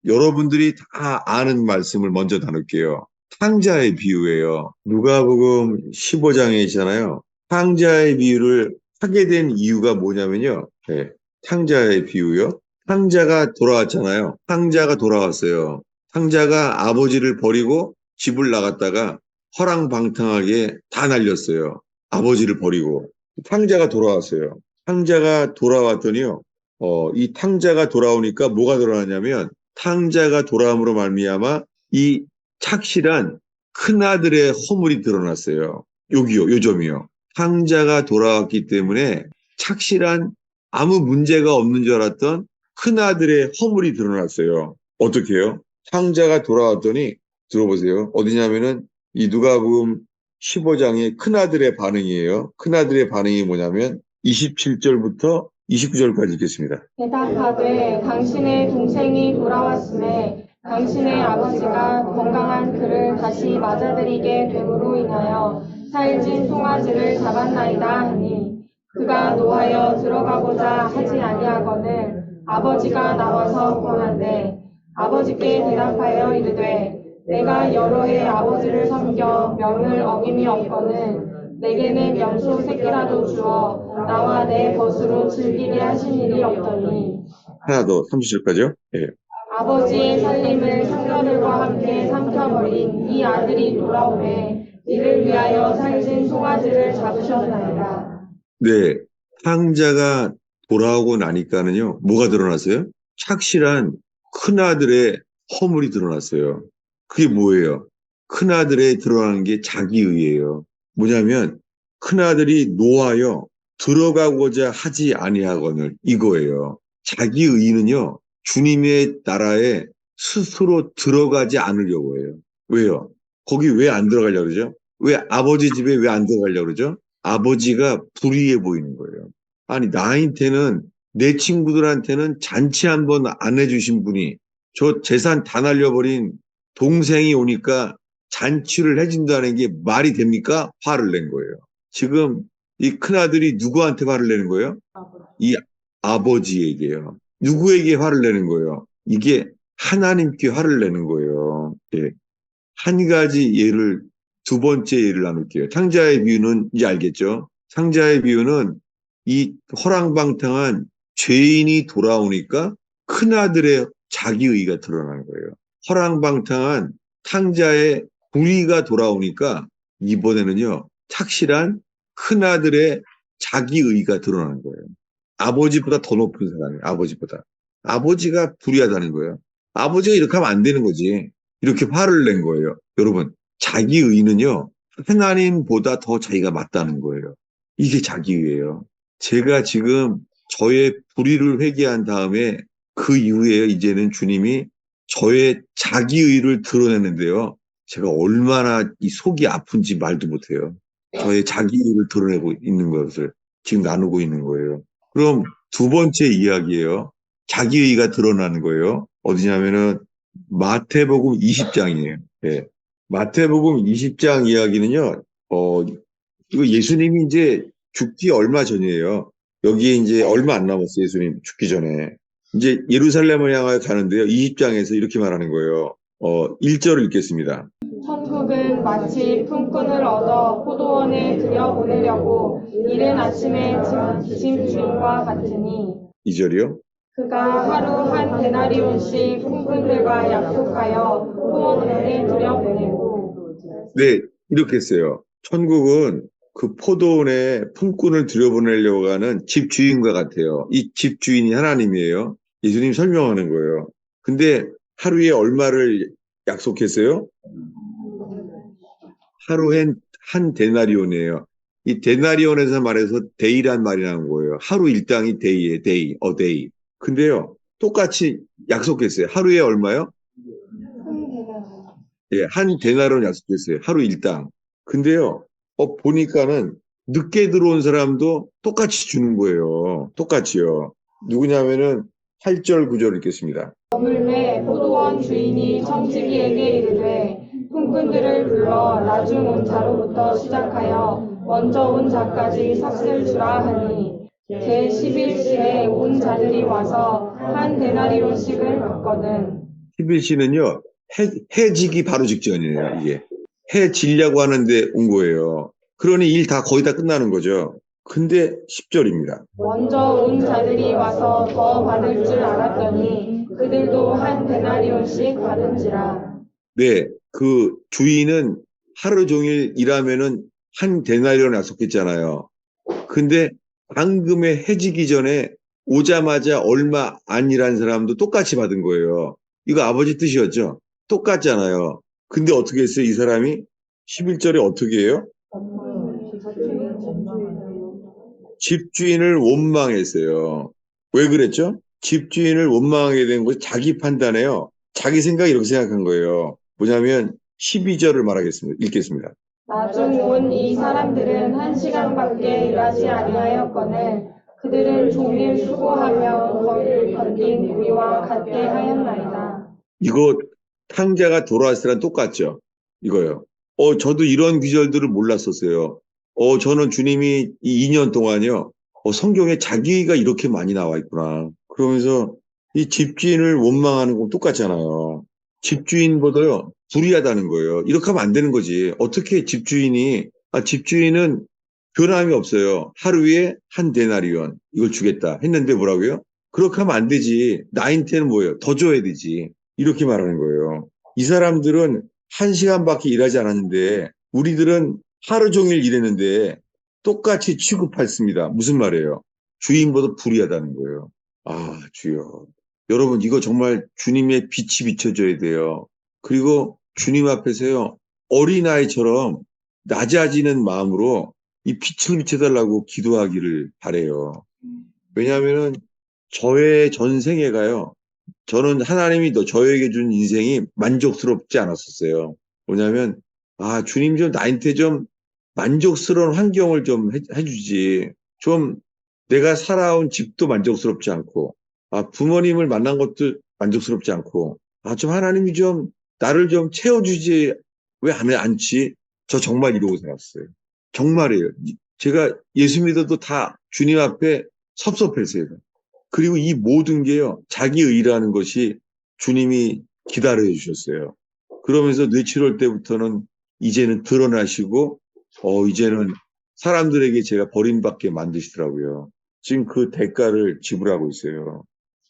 여러분들이 다 아는 말씀을 먼저 나눌게요. 탕자의 비유예요. 누가복음 15장에 있잖아요. 탕자의 비유를 하게 된 이유가 뭐냐면요. 네, 탕자의 비유요. 탕자가 돌아왔잖아요. 탕자가 돌아왔어요. 탕자가 아버지를 버리고 집을 나갔다가 허랑방탕하게 다 날렸어요. 아버지를 버리고. 탕자가 돌아왔어요. 탕자가 돌아왔더니요. 이 탕자가 돌아오니까 뭐가 돌아왔냐면 탕자가 돌아옴으로 말미암아 이 착실한 큰아들의 허물이 드러났어요. 여기요, 요 점이요. 탕자가 돌아왔기 때문에 착실한 아무 문제가 없는 줄 알았던 큰아들의 허물이 드러났어요. 어떻게 해요? 탕자가 돌아왔더니 들어보세요. 어디냐면은 이 누가복음 15장의 큰아들의 반응이에요. 큰아들의 반응이 뭐냐면 27절부터 29절까지 읽겠습니다. 대답하되 당신의 동생이 돌아왔음에 당신의 아버지가 건강한 그를 다시 맞아들이게 됨으로 인하여 살진 송아지를 잡았나이다 하니 그가 노하여 들어가고자 하지 아니하거늘 아버지가 나와서 권한대 아버지께 대답하여 이르되 내가 여러 해 아버지를 섬겨 명을 어김이 없거늘 내게는 염소 새끼라도 주어 나와 내 벗으로 즐기게 하신 일이 없더니 하나 더 30절까지요. 예. 아버지의 살림을 상녀들과 함께 삼켜버린 이 아들이 돌아오매 이를 위하여 살진 송아지를 잡으셨나이다. 네, 탕자가 돌아오고 나니까는요, 뭐가 드러났어요? 착실한 큰아들의 허물이 드러났어요. 그게 뭐예요? 큰아들의 드러나는 게 자기의예요. 뭐냐면 큰아들이 노하여 들어가고자 하지 아니하거늘 이거예요. 자기의는요, 주님의 나라에 스스로 들어가지 않으려고 해요. 왜요? 거기 왜 안 들어가려고 그러죠? 왜 아버지 집에 왜 안 들어가려고 그러죠? 아버지가 불의해 보이는 거예요. 아니, 나한테는, 내 친구들한테는 잔치 한번 안 해주신 분이 저 재산 다 날려버린 동생이 오니까 잔치를 해준다는 게 말이 됩니까? 화를 낸 거예요. 지금 이 큰아들이 누구한테 화를 내는 거예요? 이 아버지에게요. 누구에게 화를 내는 거예요? 이게 하나님께 화를 내는 거예요. 예. 한 가지 예를, 두 번째 예를 나눌게요. 탕자의 비유는 이제 알겠죠? 탕자의 비유는 이 허랑방탕한 죄인이 돌아오니까 큰아들의 자기의가 드러나는 거예요. 허랑방탕한 탕자의 불의가 돌아오니까 이번에는요, 착실한 큰아들의 자기의가 드러나는 거예요. 아버지보다 더 높은 사람이에요. 아버지보다. 아버지가 불의하다는 거예요. 아버지가 이렇게 하면 안 되는 거지. 이렇게 화를 낸 거예요. 여러분, 자기의는요, 하나님보다 더 자기가 맞다는 거예요. 이게 자기의예요. 제가 지금 저의 불의를 회개한 다음에 그 이후에 이제는 주님이 저의 자기의를 드러내는데요. 제가 얼마나 이 속이 아픈지 말도 못해요. 저의 자기의를 드러내고 있는 것을 지금 나누고 있는 거예요. 그럼 두 번째 이야기예요. 자기의가 드러나는 거예요. 어디냐면은 마태복음 20장이에요. 예. 마태복음 20장 이야기는요, 이거 예수님이 이제 죽기 얼마 전이에요. 여기에 이제 얼마 안 남았어요. 예수님 죽기 전에. 이제 예루살렘을 향하여 가는데요. 20장에서 이렇게 말하는 거예요. 1절을 읽겠습니다. 천국은 마치 품꾼을 얻어 포도원에 들여보내려고 이른 아침에 집 주인과 같으니 2절이요. 그가 하루 한 데나리온씩 품꾼들과 약속하여 포도원에 들여보내고. 네, 이렇게 했어요. 천국은 그 포도원에 품꾼을 들여보내려고 하는 집주인과 같아요. 이 집주인이 하나님이에요. 예수님 설명하는 거예요. 근데 하루에 얼마를 약속했어요? 하루엔 한 데나리온이에요. 이 데나리온에서 말해서 데이란 말이 나온 거예요. 하루 일당이 데이에 데이, 데이. 근데요, 똑같이 약속했어요. 하루에 얼마요? 예, 한 데나리온 약속했어요. 하루 일당. 근데요, 보니까는 늦게 들어온 사람도 똑같이 주는 거예요. 똑같이요. 누구냐면은 8절, 9절 읽겠습니다. 거물매 포도원 주인이 청지기에게 이르되 품꾼들을 불러 나중 온 자로부터 시작하여 먼저 온 자까지 삭슬 주라 하니 제 10일씩에 온 자들이 와서 한 데나리온씩을 받거든. 11시는요, 해 지기 바로 직전이에요, 이게. 해 지려고 하는데 온 거예요. 그러니 일 다 거의 다 끝나는 거죠. 근데 10절입니다. 먼저 온 자들이 와서 더 받을 줄 알았더니 그들도 한 데나리온씩 받은지라. 네, 그 주인은 하루 종일 일하면은 한 데나리온 약속했잖아요. 근데 방금에 해지기 전에 오자마자 얼마 안 일한 사람도 똑같이 받은 거예요. 이거 아버지 뜻이었죠? 똑같잖아요. 근데 어떻게 했어요? 이 사람이 11절에 어떻게 해요? 집주인을 원망했어요. 왜 그랬죠? 집주인을 원망하게 된 것이 자기 판단에요. 자기 생각이 이렇게 생각한 거예요. 뭐냐면 12절을 말하겠습니다. 읽겠습니다. 나중 온 이 사람들은 1시간밖에 일하지 아니하였거늘 그들은 종일 수고하며 더위를 견딘 우리와 같게 하였나이다. 이거 탕자가 돌아왔을 때랑 똑같죠? 이거요. 저도 이런 귀절들을 몰랐었어요. 저는 주님이 이 2년 동안요. 성경에 자기가 이렇게 많이 나와 있구나. 그러면서 이 집주인을 원망하는 건 똑같잖아요. 집주인보다요. 불의하다는 거예요. 이렇게 하면 안 되는 거지. 어떻게 집주인은 변함이 없어요. 하루에 한 데나리온 이걸 주겠다 했는데 뭐라고요? 그렇게 하면 안 되지. 나한테는 뭐예요? 더 줘야 되지. 이렇게 말하는 거예요. 이 사람들은 1시간밖에 일하지 않았는데 우리들은 하루 종일 일했는데 똑같이 취급했습니다. 무슨 말이에요? 주인보다 불의하다는 거예요. 아, 주여. 여러분, 이거 정말 주님의 빛이 비춰져야 돼요. 그리고 주님 앞에서요, 어린아이처럼 낮아지는 마음으로 이 빛을 비춰달라고 기도하기를 바래요. 왜냐하면은 저의 전생애가요, 저는 하나님이 저에게 준 인생이 만족스럽지 않았었어요. 뭐냐면, 주님 좀 나한테 좀 만족스러운 환경을 좀 해주지. 좀 내가 살아온 집도 만족스럽지 않고, 부모님을 만난 것도 만족스럽지 않고, 좀 하나님이 좀 나를 좀 채워주지, 왜 안 않지? 저 정말 이러고 살았어요. 정말이에요. 제가 예수 믿어도 다 주님 앞에 섭섭했어요. 그리고 이 모든 게요, 자기 의라는 것이 주님이 기다려 주셨어요. 그러면서 뇌출혈 때부터는 이제는 드러나시고, 이제는 사람들에게 제가 버림받게 만드시더라고요. 지금 그 대가를 지불하고 있어요.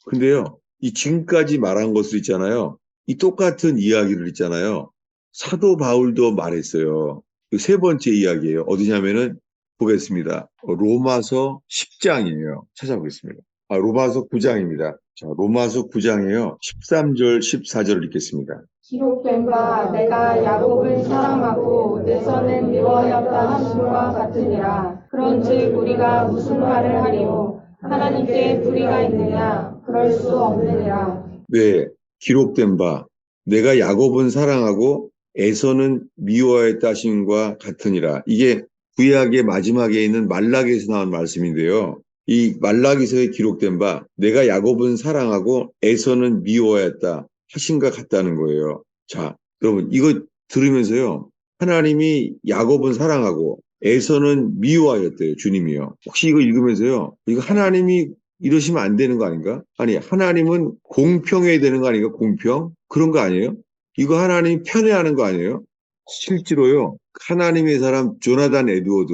근데요, 이 지금까지 말한 것을 있잖아요. 이 똑같은 이야기를 있잖아요. 사도 바울도 말했어요. 세 번째 이야기예요. 어디냐면은 보겠습니다. 로마서 10장이에요. 찾아보겠습니다. 로마서 9장입니다. 자, 로마서 9장에요. 13절, 14절을 읽겠습니다. 기록된 바 내가 야곱을 사랑하고 내서는 미워하였다 하심과 같으니라. 그런즉 우리가 무슨 말을 하리요? 하나님께 불의가 있느냐? 그럴 수 없느니라. 네, 기록된 바 내가 야곱은 사랑하고 에서는 미워하였다 하심과 같으니라. 이게 구약의 마지막에 있는 말라기에서 나온 말씀인데요. 이 말라기서에 기록된 바 내가 야곱은 사랑하고 에서는 미워하였다 하심과 같다는 거예요. 자, 여러분 이거 들으면서요. 하나님이 야곱은 사랑하고 에서는 미워하였대요. 주님이요. 혹시 이거 읽으면서요. 이거 하나님이 이러시면 안 되는 거 아닌가? 아니, 하나님은 공평해야 되는 거 아닌가? 공평? 그런 거 아니에요? 이거 하나님 편애하는 거 아니에요? 실제로요. 하나님의 사람 조나단 에드워드,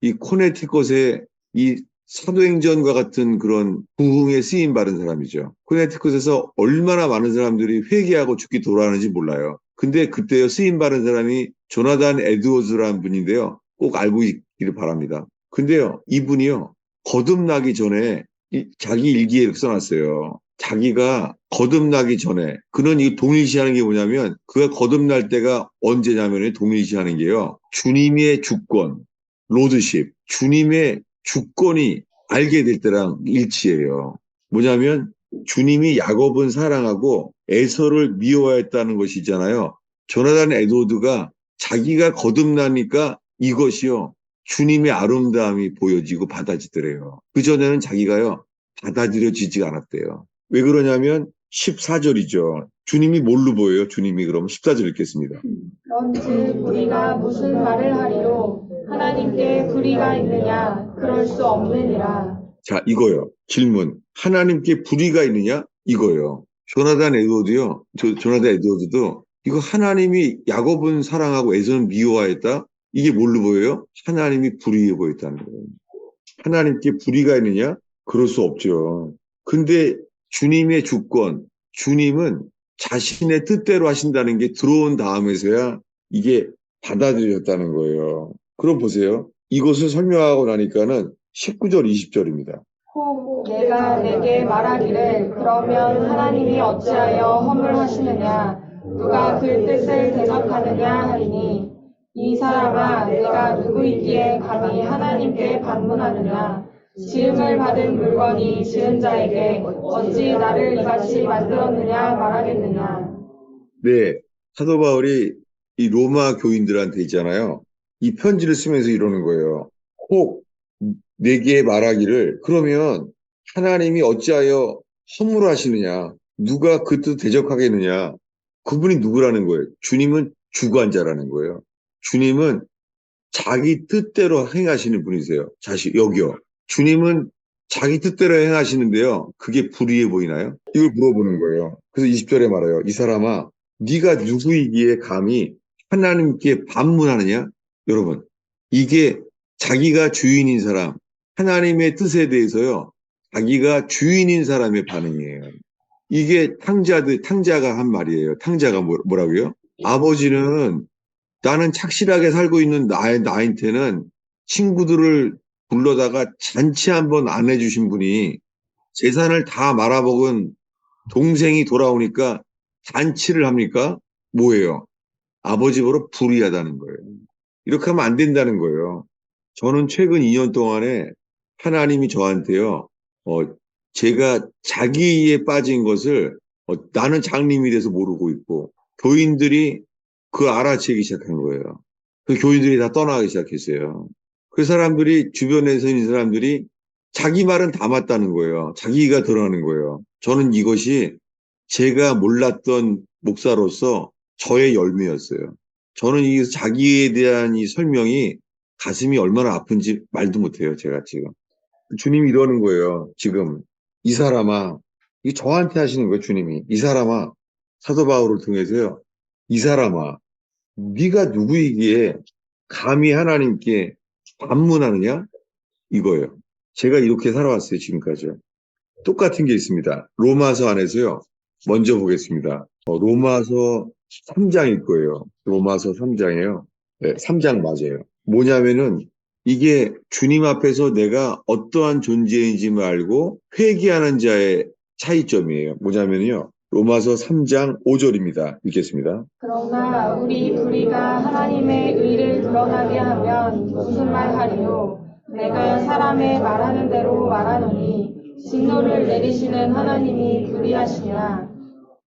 이 코네티컷의 이 사도행전과 같은 그런 부흥에 쓰임 받은 사람이죠. 코네티컷에서 얼마나 많은 사람들이 회개하고 죽기 돌아가는지 몰라요. 근데 그때 쓰임 받은 사람이 조나단 에드워즈라는 분인데요. 꼭 알고 있기를 바랍니다. 근데요, 이분이요, 거듭나기 전에 자기 일기에 이렇게 써놨어요. 자기가 거듭나기 전에, 그는 이 동일시하는 게 뭐냐면, 그가 거듭날 때가 언제냐면 동일시하는 게요. 주님의 주권, 로드십, 주님의 주권이 알게 될 때랑 일치해요. 뭐냐면, 주님이 야곱은 사랑하고 에서를 미워했다는 것이잖아요. 조나단 에드워드가 자기가 거듭나니까 이것이요. 주님의 아름다움이 보여지고 받아지더래요. 그전에는 자기가요. 받아들여지지가 않았대요. 왜 그러냐면 14절이죠. 주님이 뭘로 보여요? 주님이 그럼 14절 읽겠습니다. 그런즉 우리가 무슨 말을 하리요? 하나님께 불의가 있느냐? 그럴 수 없느니라. 자, 이거요. 질문. 하나님께 불의가 있느냐? 이거요. 조나단 에드워드요. 조나단 에드워드도 이거 하나님이 야곱은 사랑하고 에서는 미워하였다? 이게 뭘로 보여요? 하나님이 불의해 보였다는 거예요. 하나님께 불의가 있느냐? 그럴 수 없죠. 근데 주님의 주권, 주님은 자신의 뜻대로 하신다는 게 들어온 다음에서야 이게 받아들여졌다는 거예요. 그럼 보세요. 이것을 설명하고 나니까는 19절, 20절입니다. 혹 내가 내게 말하기를 그러면 하나님이 어찌하여 허물하시느냐? 누가 그 뜻을 대적하느냐 하리니 이 사람아 내가 누구이기에 감히 하나님께 반문하느냐? 지음을 받은 물건이 지은 자에게 어찌 나를 이같이 만들었느냐 말하겠느냐. 네, 사도 바울이 이 로마 교인들한테 있잖아요. 이 편지를 쓰면서 이러는 거예요. 혹 내게 말하기를 그러면 하나님이 어찌하여 허물하시느냐? 누가 그 뜻 대적하겠느냐? 그분이 누구라는 거예요? 주님은 주관자라는 거예요. 주님은 자기 뜻대로 행하시는 분이세요. 여기요. 주님은 자기 뜻대로 행하시는데요. 그게 불의해 보이나요? 이걸 물어보는 거예요. 그래서 20절에 말해요. 이 사람아, 네가 누구이기에 감히 하나님께 반문하느냐? 여러분, 이게 자기가 주인인 사람, 하나님의 뜻에 대해서요. 자기가 주인인 사람의 반응이에요. 이게 탕자가 한 말이에요. 탕자가 뭐라고요? 아버지는 나는 착실하게 살고 있는 나한테는 친구들을 불러다가 잔치 한번 안 해주신 분이 재산을 다 말아먹은 동생이 돌아오니까 잔치를 합니까? 뭐예요? 아버지 보러 불의하다는 거예요. 이렇게 하면 안 된다는 거예요. 저는 최근 2년 동안에 하나님이 저한테요, 제가 자기에 빠진 것을 나는 장님이 돼서 모르고 있고 교인들이 그 알아채기 시작한 거예요. 그 교인들이 다 떠나기 시작했어요. 그 사람들이 주변에서 있는 사람들이 자기 말은 다 맞다는 거예요. 자기가 드러나는 거예요. 저는 이것이 제가 몰랐던 목사로서 저의 열매였어요. 저는 이 자기에 대한 이 설명이 가슴이 얼마나 아픈지 말도 못해요. 제가 지금. 주님이 이러는 거예요. 지금 이 사람아, 이 저한테 하시는 거예요. 주님이. 이 사람아, 사도 바울을 통해서요. 이 사람아, 네가 누구이기에 감히 하나님께 반문하느냐? 이거예요. 제가 이렇게 살아왔어요. 지금까지요. 똑같은 게 있습니다. 로마서 안에서요. 먼저 보겠습니다. 로마서 3장일 거예요. 로마서 3장이에요. 네, 3장 맞아요. 뭐냐면은 이게 주님 앞에서 내가 어떠한 존재인지 알고 회개하는 자의 차이점이에요. 뭐냐면요. 로마서 3장 5절입니다. 읽겠습니다. 그러나 우리 불의가 하나님의 의를 드러나게 하면 무슨 말하리요? 내가 사람의 말하는 대로 말하노니 진노를 내리시는 하나님이 불의하시냐?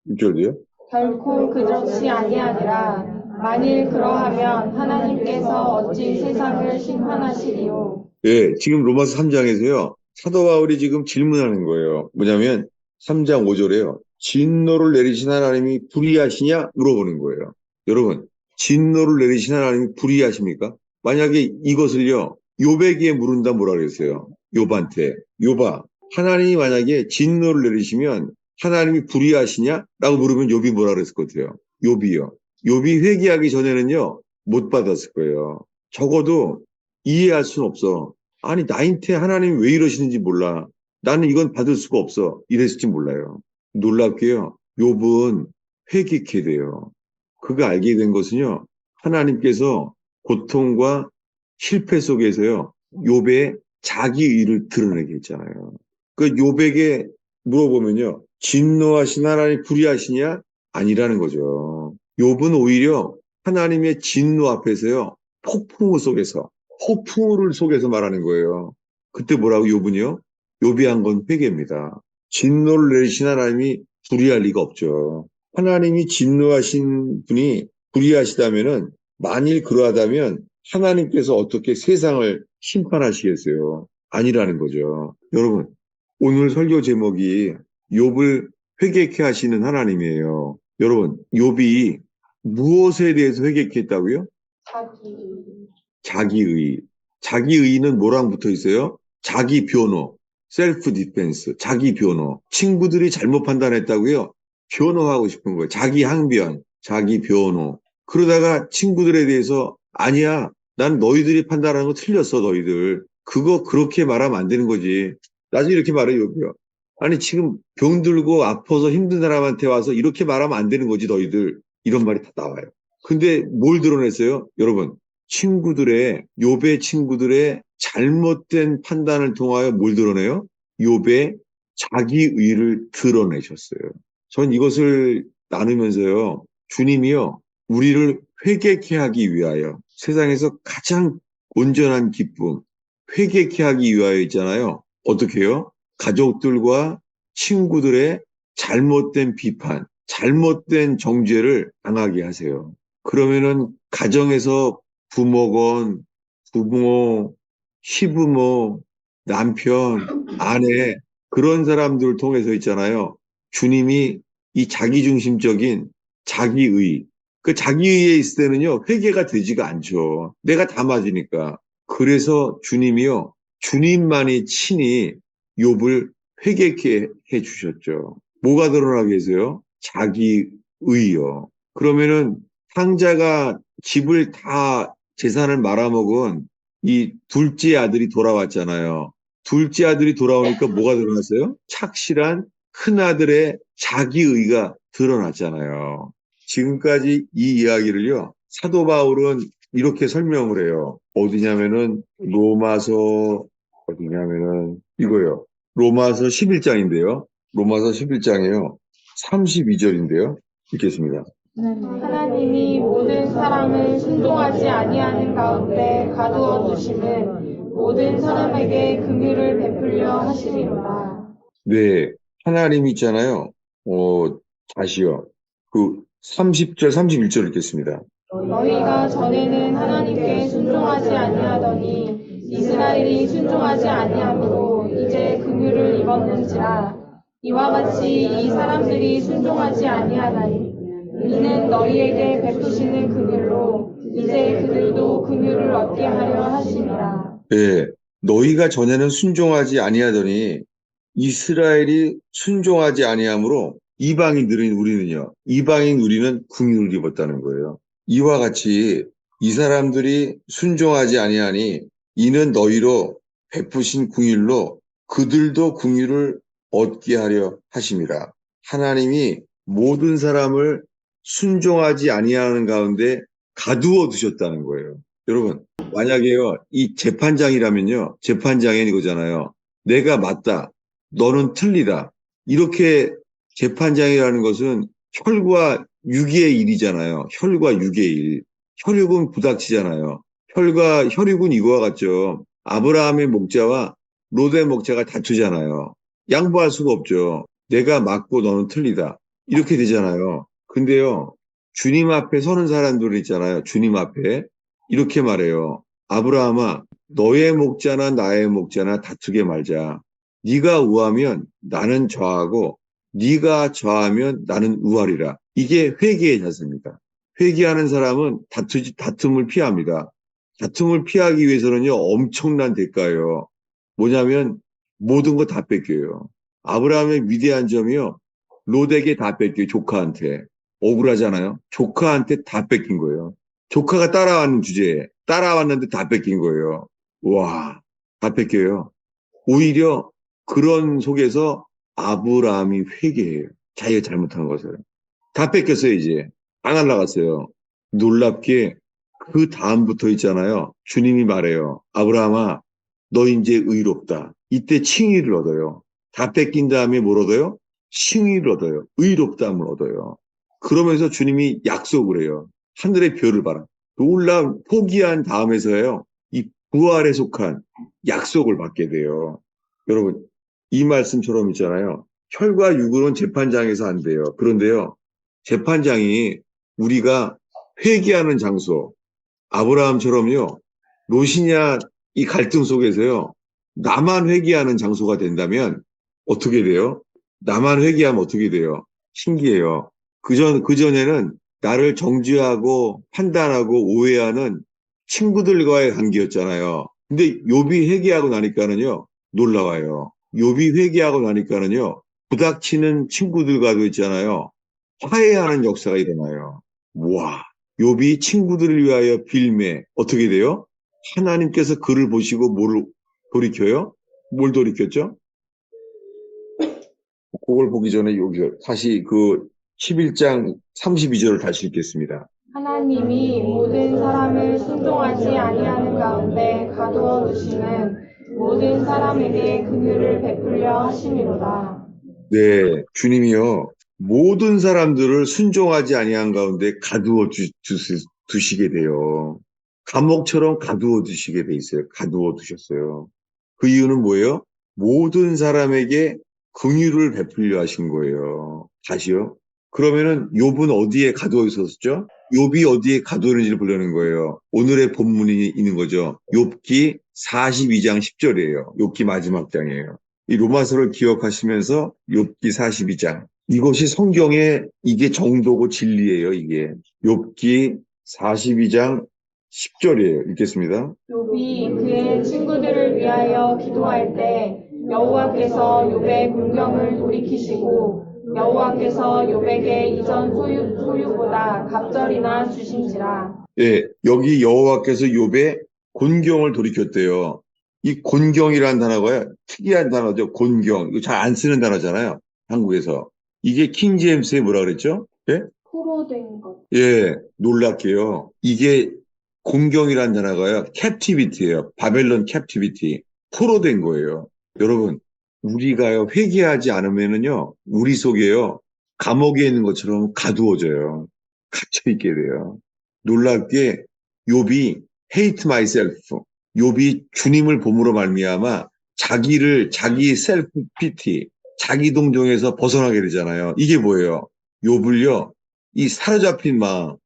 6절도요? 결코 그렇지 아니하니라. 만일 그러하면 하나님께서 어찌 세상을 심판하시리요? 예, 지금 로마서 3장에서요. 사도 바울이 지금 질문하는 거예요. 뭐냐면 3장 5절에요. 진노를 내리신 하나님이 불의하시냐? 물어보는 거예요. 여러분, 진노를 내리신 하나님이 불의하십니까? 만약에 이것을요, 욥에게 물은다 뭐라 그랬어요? 욥한테. 욥아, 하나님이 만약에 진노를 내리시면 하나님이 불의하시냐? 라고 물으면 욥이 뭐라 그랬을 것 같아요? 욥이요. 욥이 회개하기 전에는요, 못 받았을 거예요. 적어도 이해할 수는 없어. 아니, 나한테 하나님이 왜 이러시는지 몰라. 나는 이건 받을 수가 없어. 이랬을지 몰라요. 놀랍게요. 욥은 회개케 돼요. 그가 알게 된 것은요. 하나님께서 고통과 실패 속에서요. 욥의 자기 의를 드러내게 했잖아요. 그 욥에게 물어보면요. 진노하신 하나님 불의하시냐? 아니라는 거죠. 욥은 오히려 하나님의 진노 앞에서요. 폭풍우 속에서 말하는 거예요. 그때 뭐라고 욥은요? 욥이 한 건 회개입니다. 진노를 내리신 하나님이 불의할 리가 없죠. 하나님이 진노하신 분이 불의하시다면은 만일 그러하다면 하나님께서 어떻게 세상을 심판하시겠어요? 아니라는 거죠. 여러분, 오늘 설교 제목이 욥을 회개케 하시는 하나님이에요. 여러분, 욥이 무엇에 대해서 회개케 했다고요? 자기의. 자기의는 뭐랑 붙어 있어요? 자기 변호, 셀프 디펜스, 자기 변호. 친구들이 잘못 판단했다고요? 변호하고 싶은 거예요. 자기 항변, 자기 변호. 그러다가 친구들에 대해서 아니야, 난 너희들이 판단하는 거 틀렸어, 너희들. 그거 그렇게 말하면 안 되는 거지. 나중에 이렇게 말해요, 욥이요. 아니, 지금 병들고 아파서 힘든 사람한테 와서 이렇게 말하면 안 되는 거지, 너희들. 이런 말이 다 나와요. 근데 뭘 드러냈어요? 여러분, 욥의 친구들의 잘못된 판단을 통하여 뭘 드러내요? 욥의 자기의를 드러내셨어요. 전 이것을 나누면서요, 주님이요, 우리를 회개케 하기 위하여 세상에서 가장 온전한 기쁨, 회개케 하기 위하여 있잖아요. 어떻게 해요? 가족들과 친구들의 잘못된 비판, 잘못된 정죄를 당하게 하세요. 그러면은 가정에서 부모건, 부모, 시부모, 남편, 아내, 그런 사람들을 통해서 있잖아요. 주님이 이 자기중심적인 자기의, 그 자기의에 있을 때는요, 회개가 되지가 않죠. 내가 다 맞으니까. 그래서 주님이요, 주님만이 친히 욥을 회개케 해 주셨죠. 뭐가 드러나게 해서요? 자기의요. 그러면은 상자가 집을 다 재산을 말아먹은 이 둘째 아들이 돌아왔잖아요. 둘째 아들이 돌아오니까 뭐가 드러났어요? 착실한 큰아들의 자기의가 드러났잖아요. 지금까지 이 이야기를요, 사도 바울은 이렇게 설명을 해요. 어디냐면은 이거요. 로마서 11장인데요. 로마서 11장이에요. 32절인데요. 읽겠습니다. 하나님이 모든 사람을 순종하지 아니하는 가운데 가두어 두시는 모든 사람에게 긍휼을 베풀려 하심이로다. 네, 하나님 있잖아요. 다시요. 그 30절, 31절 읽겠습니다. 너희가 전에는 하나님께 순종하지 아니하더니 이스라엘이 순종하지 아니하므로 이제 긍휼을 입었는지라. 이와 같이 이 사람들이 순종하지 아니하나니 이는 너희에게 베푸시는 긍휼로 이제 그들도 긍휼을 얻게 하려 하심이라. 네, 너희가 전에는 순종하지 아니하더니 이스라엘이 순종하지 아니하므로 이방인들인 우리는 긍휼을 입었다는 거예요. 이와 같이 이 사람들이 순종하지 아니하니 이는 너희로 베푸신 긍휼로 그들도 긍휼을 얻게 하려 하심이라. 하나님이 모든 사람을 순종하지 아니하는 가운데 가두어 두셨다는 거예요. 여러분, 만약에요, 이 재판장이라면요, 재판장이 이거잖아요. 내가 맞다. 너는 틀리다. 이렇게 재판장이라는 것은 혈과 육의 일이잖아요. 혈과 육의 일. 혈육은 부닥치잖아요. 혈과 혈육은 이거와 같죠. 아브라함의 목자와 롯의 목자가 다투잖아요. 양보할 수가 없죠. 내가 맞고 너는 틀리다. 이렇게 되잖아요. 근데요, 주님 앞에 서는 사람들 있잖아요. 주님 앞에. 이렇게 말해요. 아브라함아, 너의 목자나 나의 목자나 다투게 말자. 네가 우하면 나는 저하고 네가 저하면 나는 우하리라. 이게 회개의 자세입니다. 회개하는 사람은 다툼을 피합니다. 다툼을 피하기 위해서는요, 엄청난 대가예요. 뭐냐면, 모든 거 다 뺏겨요. 아브라함의 위대한 점이요, 롯에게 다 뺏겨요, 조카한테. 억울하잖아요. 조카한테 다 뺏긴 거예요. 조카가 따라왔는 주제에, 따라왔는데 다 뺏긴 거예요. 와, 다 뺏겨요. 오히려 그런 속에서 아브라함이 회개해요. 자기가 잘못한 것을. 다 뺏겼어요, 이제. 다 날라갔어요. 놀랍게 그 다음부터 있잖아요. 주님이 말해요. 아브라함아, 너 이제 의롭다. 이때 칭의를 얻어요. 다 뺏긴 다음에 뭘 얻어요? 칭의를 얻어요. 의롭다함을 얻어요. 그러면서 주님이 약속을 해요. 하늘의 별을 봐라. 놀라운 포기한 다음에서요. 이 부활에 속한 약속을 받게 돼요. 여러분, 이 말씀처럼 있잖아요. 혈과 육으로는 재판장에서 안 돼요. 그런데요, 재판장이 우리가 회개하는 장소, 아브라함처럼요, 롯이냐 이 갈등 속에서요, 나만 회개하는 장소가 된다면 어떻게 돼요? 나만 회개하면 어떻게 돼요? 신기해요. 그전에는 나를 정죄하고 판단하고 오해하는 친구들과의 관계였잖아요. 근데 욥이 회개하고 나니까는요, 놀라워요. 욥이 회개하고 나니까는요, 부닥치는 친구들과도 있잖아요. 화해하는 역사가 일어나요. 와, 욥이 친구들을 위하여 빌매 어떻게 돼요? 하나님께서 그를 보시고 뭘 돌이켜요? 뭘 돌이켰죠? 그걸 보기 전에 여기 다시 그 11장 32절을 다시 읽겠습니다. 하나님이 모든 사람을 순종하지 아니하는 가운데 가두어 두시는 모든 사람에게 긍휼을 베풀려 하심이로다. 네, 주님이요. 모든 사람들을 순종하지 아니한 가운데 가두어 두시게 돼요. 감옥처럼 가두어 두시게 돼 있어요. 가두어 두셨어요. 그 이유는 뭐예요? 모든 사람에게 긍휼을 베풀려 하신 거예요. 다시요. 그러면은 욥은 어디에 가두어 있었죠? 욥이 어디에 가두어 있는지를 보려는 거예요. 오늘의 본문이 있는 거죠. 욥기 42장 10절이에요. 욥기 마지막 장이에요. 이 로마서를 기억하시면서 욥기 42장. 이것이 성경의 이게 정도고 진리예요, 이게. 욥기 42장 10절이에요. 읽겠습니다. 욥이 그의 친구들을 위하여 기도할 때 여호와께서 욥의 곤경을 돌이키시고 여호와께서 욥에게 이전 소유보다 갑절이나 주신지라. 예, 여기 여호와께서 욥의 곤경을 돌이켰대요. 이 곤경이라는 단어가 특이한 단어죠. 곤경. 이거 잘 안 쓰는 단어잖아요. 한국에서. 이게 킹제임스에 뭐라 그랬죠? 예? 포로된 것. 예, 놀랍게요. 이게 곤경이라는 단어가요. 캡티비티예요. 바벨론 캡티비티. 포로된 거예요. 여러분, 우리가요, 회개하지 않으면은요, 우리 속에요, 감옥에 있는 것처럼 가두어져요. 갇혀 있게 돼요. 놀랍게 욥이 hate myself. 욥이 주님을 봄으로 말미암아 자기 셀프 피티, 자기 동정에서 벗어나게 되잖아요. 이게 뭐예요? 욥을요, 이 사로잡힌 마음,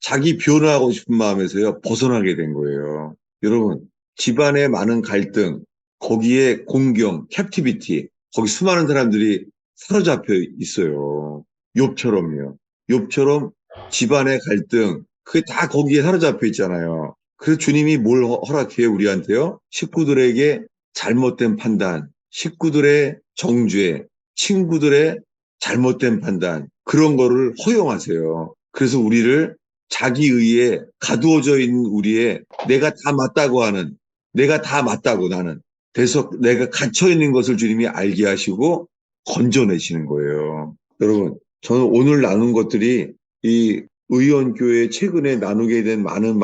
자기 변화하고 싶은 마음에서요, 벗어나게 된 거예요. 여러분, 집안의 많은 갈등, 거기에 공경, 캡티비티, 거기 수많은 사람들이 사로잡혀 있어요. 욥처럼요. 욥처럼 집안의 갈등, 그게 다 거기에 사로잡혀 있잖아요. 그래서 주님이 뭘 허락해요, 우리한테요? 식구들에게 잘못된 판단, 식구들의 정죄, 친구들의 잘못된 판단, 그런 거를 허용하세요. 그래서 우리를 자기 의에 가두어져 있는 우리의 내가 다 맞다고 하는, 내가 다 맞다고 나는. 그래서 내가 갇혀 있는 것을 주님이 알게 하시고 건져내시는 거예요. 여러분, 저는 오늘 나눈 것들이 이 의원교회 최근에 나누게 된 많은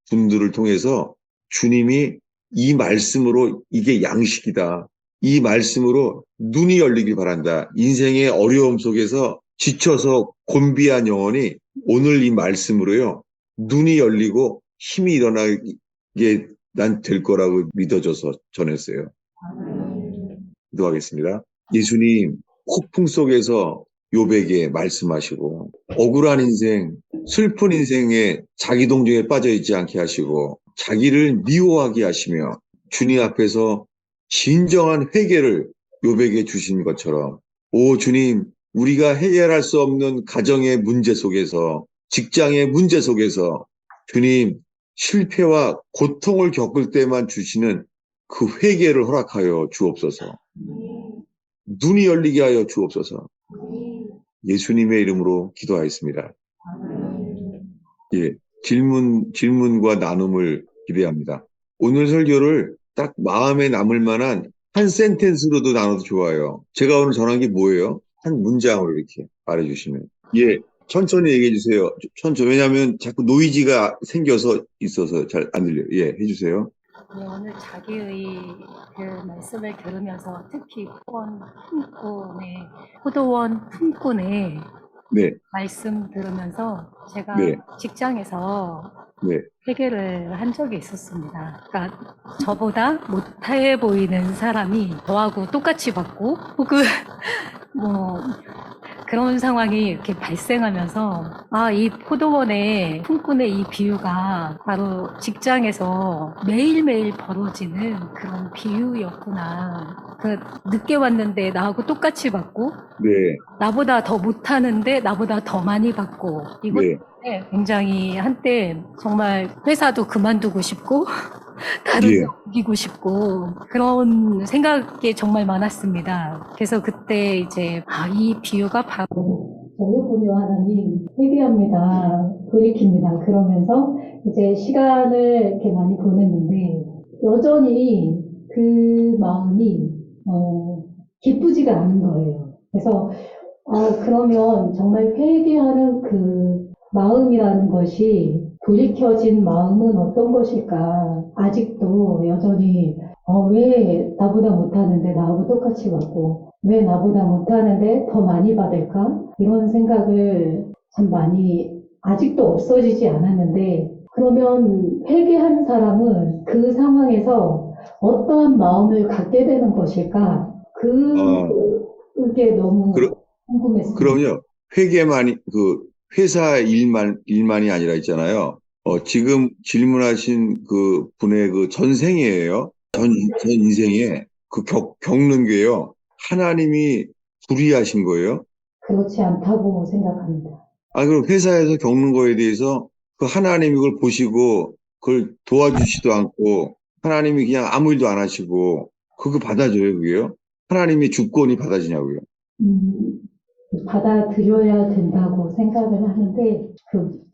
분들을 통해서 주님이 이 말씀으로 이게 양식이다. 이 말씀으로 눈이 열리길 바란다. 인생의 어려움 속에서 지쳐서 곤비한 영혼이 오늘 이 말씀으로요. 눈이 열리고 힘이 일어나게 난 될 거라고 믿어져서 전했어요. 기도하겠습니다. 예수님, 폭풍 속에서 욥에게 말씀하시고 억울한 인생, 슬픈 인생에 자기 동정에 빠져 있지 않게 하시고 자기를 미워하게 하시며 주님 앞에서 진정한 회개를 욥에게 주신 것처럼 오 주님, 우리가 해결할 수 없는 가정의 문제 속에서 직장의 문제 속에서 주님 실패와 고통을 겪을 때만 주시는 그 회개를 허락하여 주옵소서. 눈이 열리게 하여 주옵소서. 예수님의 이름으로 기도하였습니다. 예, 질문과 나눔을 기대합니다. 오늘 설교를 딱 마음에 남을 만한 한 센텐스로도 나눠도 좋아요. 제가 오늘 전한 게 뭐예요? 한 문장으로 이렇게 말해주시면. 예, 천천히 얘기해 주세요. 천천히. 왜냐하면 자꾸 노이즈가 생겨서 있어서 잘 안 들려요. 예, 해주세요. 네, 오늘 자기의 그 말씀을 들으면서 특히 포도원 품꾼의 네, 말씀 들으면서 제가 네. 직장에서 네, 회개를 한 적이 있었습니다. 그러니까 저보다 못해 보이는 사람이 저하고 똑같이 받고 혹은 뭐 그런 상황이 이렇게 발생하면서 이 포도원의 품꾼의 이 비유가 바로 직장에서 매일매일 벌어지는 그런 비유였구나. 그 늦게 왔는데 나하고 똑같이 받고 네, 나보다 더 못하는데 나보다 더 많이 받고 이것 네. 때문에 굉장히 한때 정말 회사도 그만두고 싶고 다른 예. 데 옮기고 싶고 그런 생각이 정말 많았습니다. 그래서 그때 이제 이 비유가 바로 저희분요 하나님 회개합니다. 돌이킵니다. 그러면서 이제 시간을 이렇게 많이 보냈는데 여전히 그 마음이 기쁘지가 않은 거예요. 그래서 그러면 정말 회개하는 그 마음이라는 것이 돌이켜진 마음은 어떤 것일까? 아직도 여전히 왜 나보다 못하는데 나하고 똑같이 받고 왜 나보다 못하는데 더 많이 받을까? 이런 생각을 참 많이 아직도 없어지지 않았는데 그러면 회개한 사람은 그 상황에서 어떠한 마음을 갖게 되는 것일까? 그게 너무 궁금했습니다. 그럼요. 회계만이, 회사 일만이 아니라 있잖아요. 지금 질문하신 그 분의 그 전생이에요. 전 인생에 겪는 게요. 하나님이 불의하신 거예요. 그렇지 않다고 생각합니다. 그럼 회사에서 겪는 거에 대해서 그 하나님이 그걸 보시고 그걸 도와주지도 않고 하나님이 그냥 아무 일도 안 하시고 그거 받아줘요, 그게요? 하나님의 주권이 받아지냐고요? 받아들여야 된다고 생각을 하는데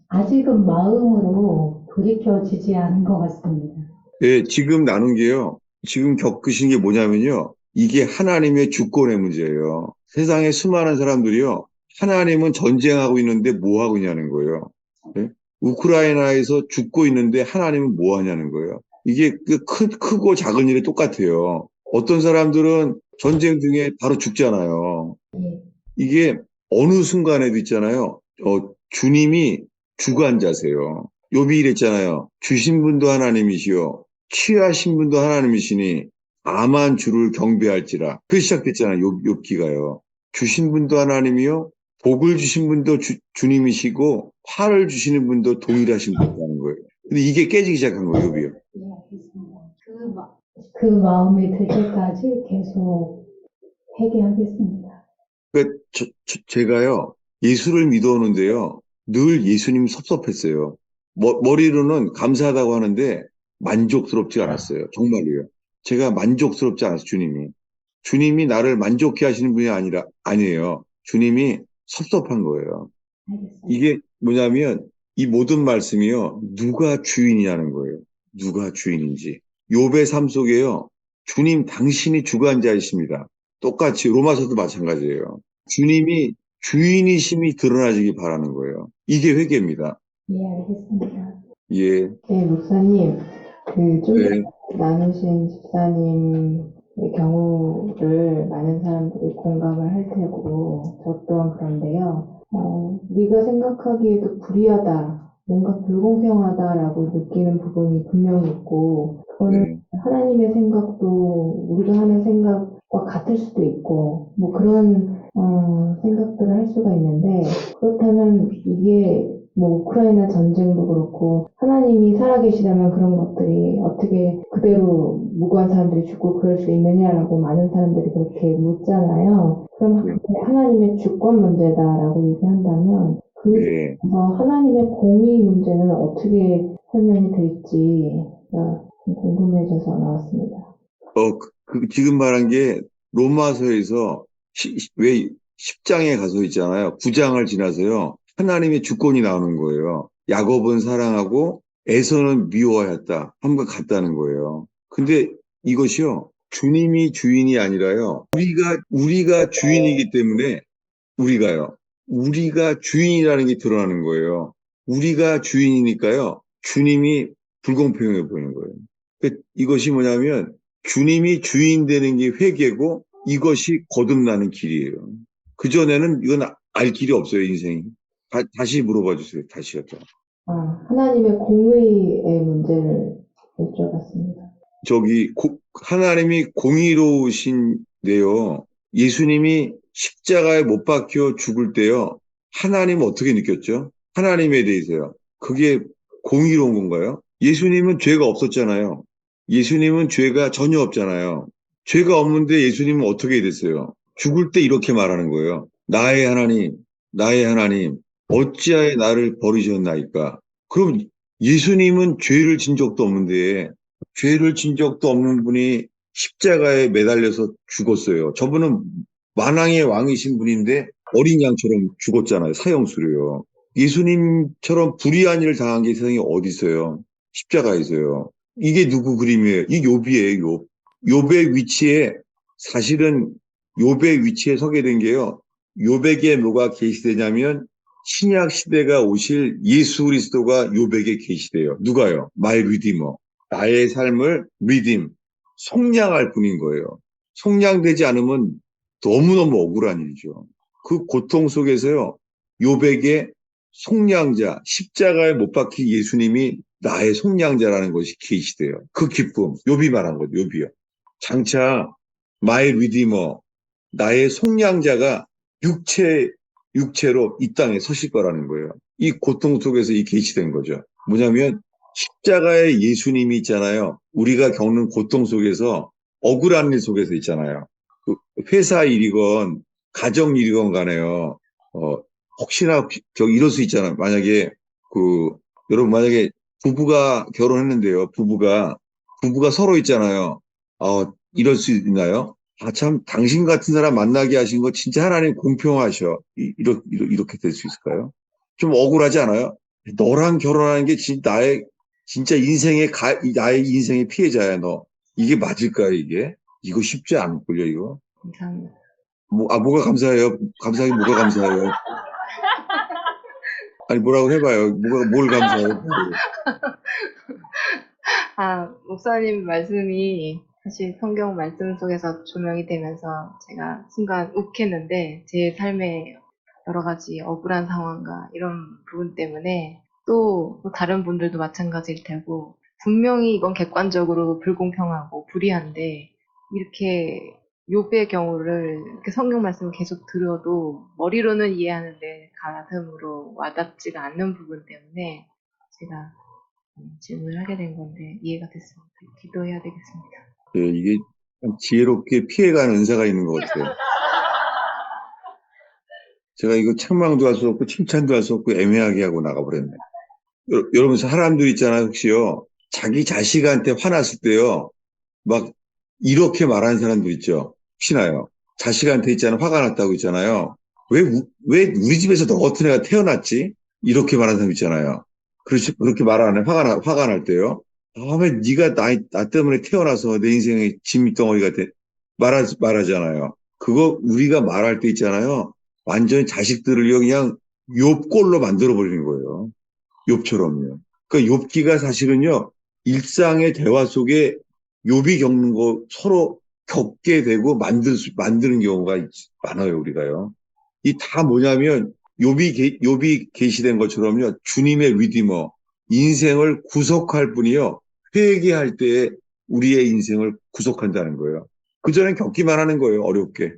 아직은 마음으로 돌이켜지지 않은 것 같습니다. 예, 지금 나눈 게요. 지금 겪으신 게 뭐냐면요. 이게 하나님의 주권의 문제예요. 세상에 수많은 사람들이요. 하나님은 전쟁하고 있는데 뭐 하고 있냐는 거예요. 예? 우크라이나에서 죽고 있는데 하나님은 뭐 하냐는 거예요. 이게 크고 작은 일이 똑같아요. 어떤 사람들은 전쟁 중에 바로 죽잖아요. 이게 어느 순간에도 있잖아요. 주님이 주관자세요. 욥이 이랬잖아요. 주신 분도 하나님이시요. 취하신 분도 하나님이시니 다만 주를 경배할지라. 그 시작됐잖아요. 욥기가요. 주신 분도 하나님이요. 복을 주신 분도 주님이시고 화를 주시는 분도 동일하신 분이라는 거예요. 근데 이게 깨지기 시작한 거예요. 욥이요. 네, 알겠습니다. 그 마음이 들 때까지 계속 회개하겠습니다. 그러니까 제가요. 예수를 믿어오는데요. 늘 예수님 섭섭했어요. 머리로는 감사하다고 하는데 만족스럽지 않았어요. 정말로요. 제가 만족스럽지 않았어요. 주님이 나를 만족해 하시는 분이 아니에요. 주님이 섭섭한 거예요. 알겠습니다. 이게 뭐냐면 이 모든 말씀이요. 누가 주인이냐는 거예요. 누가 주인인지. 욥의 삶 속에요. 주님 당신이 주관자이십니다. 똑같이 로마서도 마찬가지예요. 주님이 주인이심이 드러나지기 바라는 거예요. 이게 회개입니다. 네, 알겠습니다. 예. 네, 목사님, 좀 전에 네. 나누신 집사님의 경우를 많은 사람들이 공감을 할 테고, 저 또한 그런데요. 네가 생각하기에도 불의하다, 뭔가 불공평하다라고 느끼는 부분이 분명히 있고, 그거는 네. 하나님의 생각도 우리가 하는 생각과 같을 수도 있고, 뭐 그런 생각들을 할 수가 있는데, 그렇다면 이게 뭐 우크라이나 전쟁도 그렇고 하나님이 살아계시다면 그런 것들이 어떻게 그대로 무고한 사람들이 죽고 그럴 수 있느냐라고 많은 사람들이 그렇게 묻잖아요. 그럼 그게 하나님의 주권 문제다라고 얘기한다면 예. 그래서 하나님의 공의 문제는 어떻게 설명이 될지가 좀 궁금해져서 나왔습니다. 지금 말한 게 로마서에서 왜 10장에 가서 있잖아요. 9장을 지나서요. 하나님의 주권이 나오는 거예요. 야곱은 사랑하고 에서는 미워하였다. 한번 같다는 거예요. 근데 이것이요. 주님이 주인이 아니라요. 우리가 주인이기 때문에 우리가 주인이라는 게 드러나는 거예요. 우리가 주인이니까요. 주님이 불공평해 보이는 거예요. 이것이 뭐냐면 주님이 주인 되는 게 회개고 이것이 거듭나는 길이에요. 그전에는 이건 알 길이 없어요, 인생이. 다시 물어봐 주세요. 다시요. 또. 하나님의 공의의 문제를 여쭤봤습니다. 하나님이 공의로우신데요. 예수님이 십자가에 못 박혀 죽을 때요. 하나님은 어떻게 느꼈죠? 하나님에 대해서요. 그게 공의로운 건가요? 예수님은 죄가 없었잖아요. 예수님은 죄가 전혀 없잖아요. 죄가 없는데 예수님은 어떻게 됐어요? 죽을 때 이렇게 말하는 거예요. 나의 하나님, 어찌하여 나를 버리셨나이까? 그럼 예수님은 죄를 진 적도 없는데 죄를 진 적도 없는 분이 십자가에 매달려서 죽었어요. 저분은 만왕의 왕이신 분인데 어린 양처럼 죽었잖아요. 사형수로요. 예수님처럼 불의한 일을 당한 게 세상에 어디 있어요? 십자가에서요. 이게 누구 그림이에요? 이 욥이에요, 욥. 사실은 욥의 위치에 서게 된 게요. 욥에게 뭐가 계시되냐면 신약 시대가 오실 예수 그리스도가 욥에게 계시돼요. 누가요? 마이 리디머. 나의 삶을 속량할 뿐인 거예요. 속량되지 않으면 너무너무 억울한 일이죠. 그 고통 속에서요. 욥에게 속량자, 십자가에 못 박힌 예수님이 나의 속량자라는 것이 계시돼요. 그 기쁨, 욥이 말한 거죠. 욥이요. 장차 마이 리디머, 나의 속량자가 육체로 이 땅에 서실 거라는 거예요. 이 고통 속에서 이 계시된 거죠. 뭐냐면 십자가의 예수님이 있잖아요. 우리가 겪는 고통 속에서 억울한 일 속에서 있잖아요. 그 회사 일이건 가정 일이건 간에요. 혹시나 이럴 수 있잖아요. 여러분 만약에 부부가 결혼했는데요. 부부가 서로 있잖아요. 이럴 수 있나요? 참 당신 같은 사람 만나게 하신 거 진짜 하나님 공평하셔. 이렇게 될 수 있을까요? 좀 억울하지 않아요? 너랑 결혼하는 게 진짜 나의 인생의 피해자야, 너. 이게 맞을까요, 이게? 이거 쉽지 않을걸요, 이거? 감사합니다. 뭐가 감사해요? 감사하게 뭐가 감사해요? 아니, 뭐라고 해봐요. 뭘 감사해요? 목사님 말씀이 사실 성경 말씀 속에서 조명이 되면서 제가 순간 욱했는데 제 삶의 여러 가지 억울한 상황과 이런 부분 때문에 또 다른 분들도 마찬가지일 테고 분명히 이건 객관적으로 불공평하고 불의한데 이렇게 욥의 경우를 이렇게 성경 말씀을 계속 들어도 머리로는 이해하는데 가슴으로 와닿지가 않는 부분 때문에 제가 질문을 하게 된 건데 이해가 됐습니다. 기도해야 되겠습니다. 예, 이게 참 지혜롭게 피해가는 은사가 있는 것 같아요. 제가 이거 책망도 할 수 없고 칭찬도 할 수 없고 애매하게 하고 나가버렸네. 여러분 사람들 있잖아요. 혹시요. 자기 자식한테 화났을 때요. 막 이렇게 말하는 사람들 있죠. 혹시나요. 자식한테 있잖아요. 화가 났다고 있잖아요. 왜 우리 집에서 너 같은 애가 태어났지? 이렇게 말하는 사람 있잖아요. 그렇게 말하는 화가 날 때요. 왜 네가 나 때문에 태어나서 내 인생의 짐덩어리가 말하잖아요. 그거 우리가 말할 때 있잖아요. 완전히 자식들을 그냥 욥꼴로 만들어버리는 거예요. 욥처럼요. 그러니까 욥기가 사실은요. 일상의 대화 속에 욥이 겪는 거 서로 겪게 되고 만드는 경우가 많아요, 우리가요. 이 다 뭐냐면 욥이 계시된 것처럼요. 주님의 리디머, 인생을 구속할 분이요. 회개할 때 우리의 인생을 구속한다는 거예요. 그전엔 겪기만 하는 거예요, 어렵게.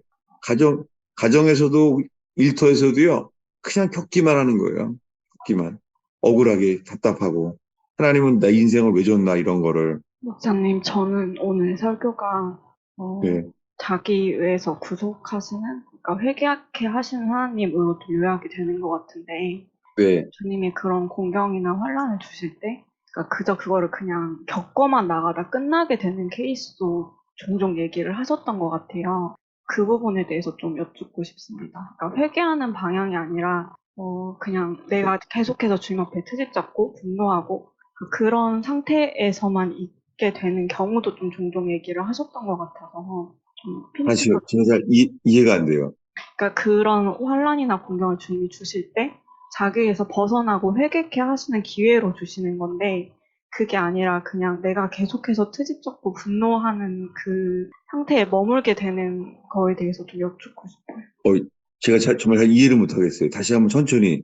가정에서도 일터에서도요. 그냥 겪기만 하는 거예요. 겪기만. 억울하게 답답하고 하나님은 내 인생을 왜 줬나 이런 거를. 목사님, 저는 오늘 설교가 네. 자기 위해서 구속하시는, 그러니까 회개하게 하시는 하나님으로 좀 요약이 되는 것 같은데, 네. 주님이 그런 공경이나 환란을 주실 때, 그러니까 그저 그거를 그냥 겪어만 나가다 끝나게 되는 케이스도 종종 얘기를 하셨던 것 같아요. 그 부분에 대해서 좀 여쭙고 싶습니다. 그러니까 회개하는 방향이 아니라 그냥 내가 계속해서 주님 앞에 트집 잡고 분노하고 그런 상태에서만 있게 되는 경우도 좀 종종 얘기를 하셨던 것 같아서 좀 사실 핀셋도 제가 잘 이해가 안 돼요. 그러니까 그런 환란이나 공경을 주님이 주실 때 자기에서 벗어나고 회개케 하시는 기회로 주시는 건데 그게 아니라 그냥 내가 계속해서 트집 잡고 분노하는 그 상태에 머물게 되는 거에 대해서 좀 여쭙고 싶어요. 제가 정말 잘 이해를 못 하겠어요. 다시 한번 천천히.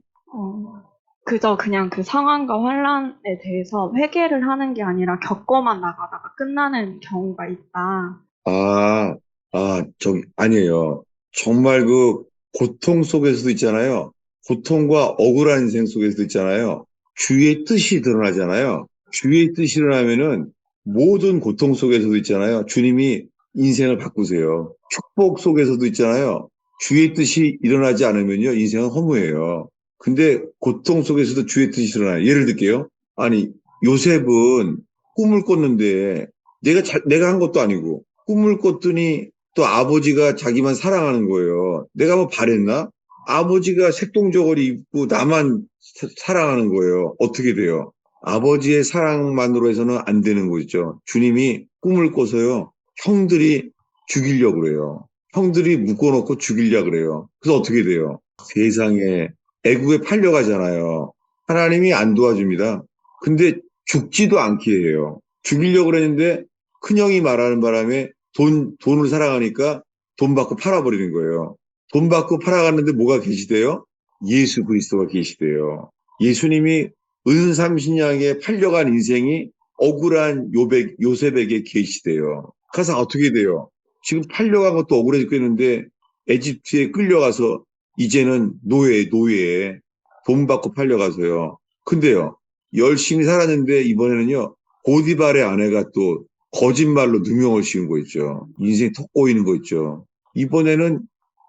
그저 그냥 그 상황과 환란에 대해서 회개를 하는 게 아니라 겪어만 나가다가 끝나는 경우가 있다. 아, 아니에요. 정말 그 고통 속에서도 있잖아요. 고통과 억울한 인생 속에서도 있잖아요. 주의 뜻이 드러나잖아요. 주의 뜻이 드러나면은 모든 고통 속에서도 있잖아요. 주님이 인생을 바꾸세요. 축복 속에서도 있잖아요. 주의 뜻이 일어나지 않으면요. 인생은 허무해요. 근데 고통 속에서도 주의 뜻이 드러나요. 예를 들게요. 아니, 요셉은 꿈을 꿨는데 내가 한 것도 아니고 꿈을 꿨더니 또 아버지가 자기만 사랑하는 거예요. 내가 뭐 바랬나? 아버지가 색동저고리 입고 나만 사랑하는 거예요. 어떻게 돼요? 아버지의 사랑만으로 해서는 안 되는 거죠. 주님이 꿈을 꿔서요. 형들이 죽이려고 그래요. 형들이 묶어놓고 죽이려고 그래요. 그래서 어떻게 돼요? 세상에 애국에 팔려가잖아요. 하나님이 안 도와줍니다. 근데 죽지도 않게 해요. 죽이려고 그랬는데 큰형이 말하는 바람에 돈을 사랑하니까 돈 받고 팔아버리는 거예요. 돈 받고 팔아갔는데 뭐가 계시대요? 예수 그리스도가 계시대요. 예수님이 은삼신양에 팔려간 인생이 억울한 요셉에게 계시대요. 그래서 어떻게 돼요? 지금 팔려간 것도 억울해 죽겠는데 에집트에 끌려가서 이제는 노예에 돈 받고 팔려가서요. 근데요, 열심히 살았는데 이번에는요, 고디발의 아내가 또 거짓말로 누명을 씌운 거 있죠. 인생 턱 꼬이는 거 있죠. 이번에는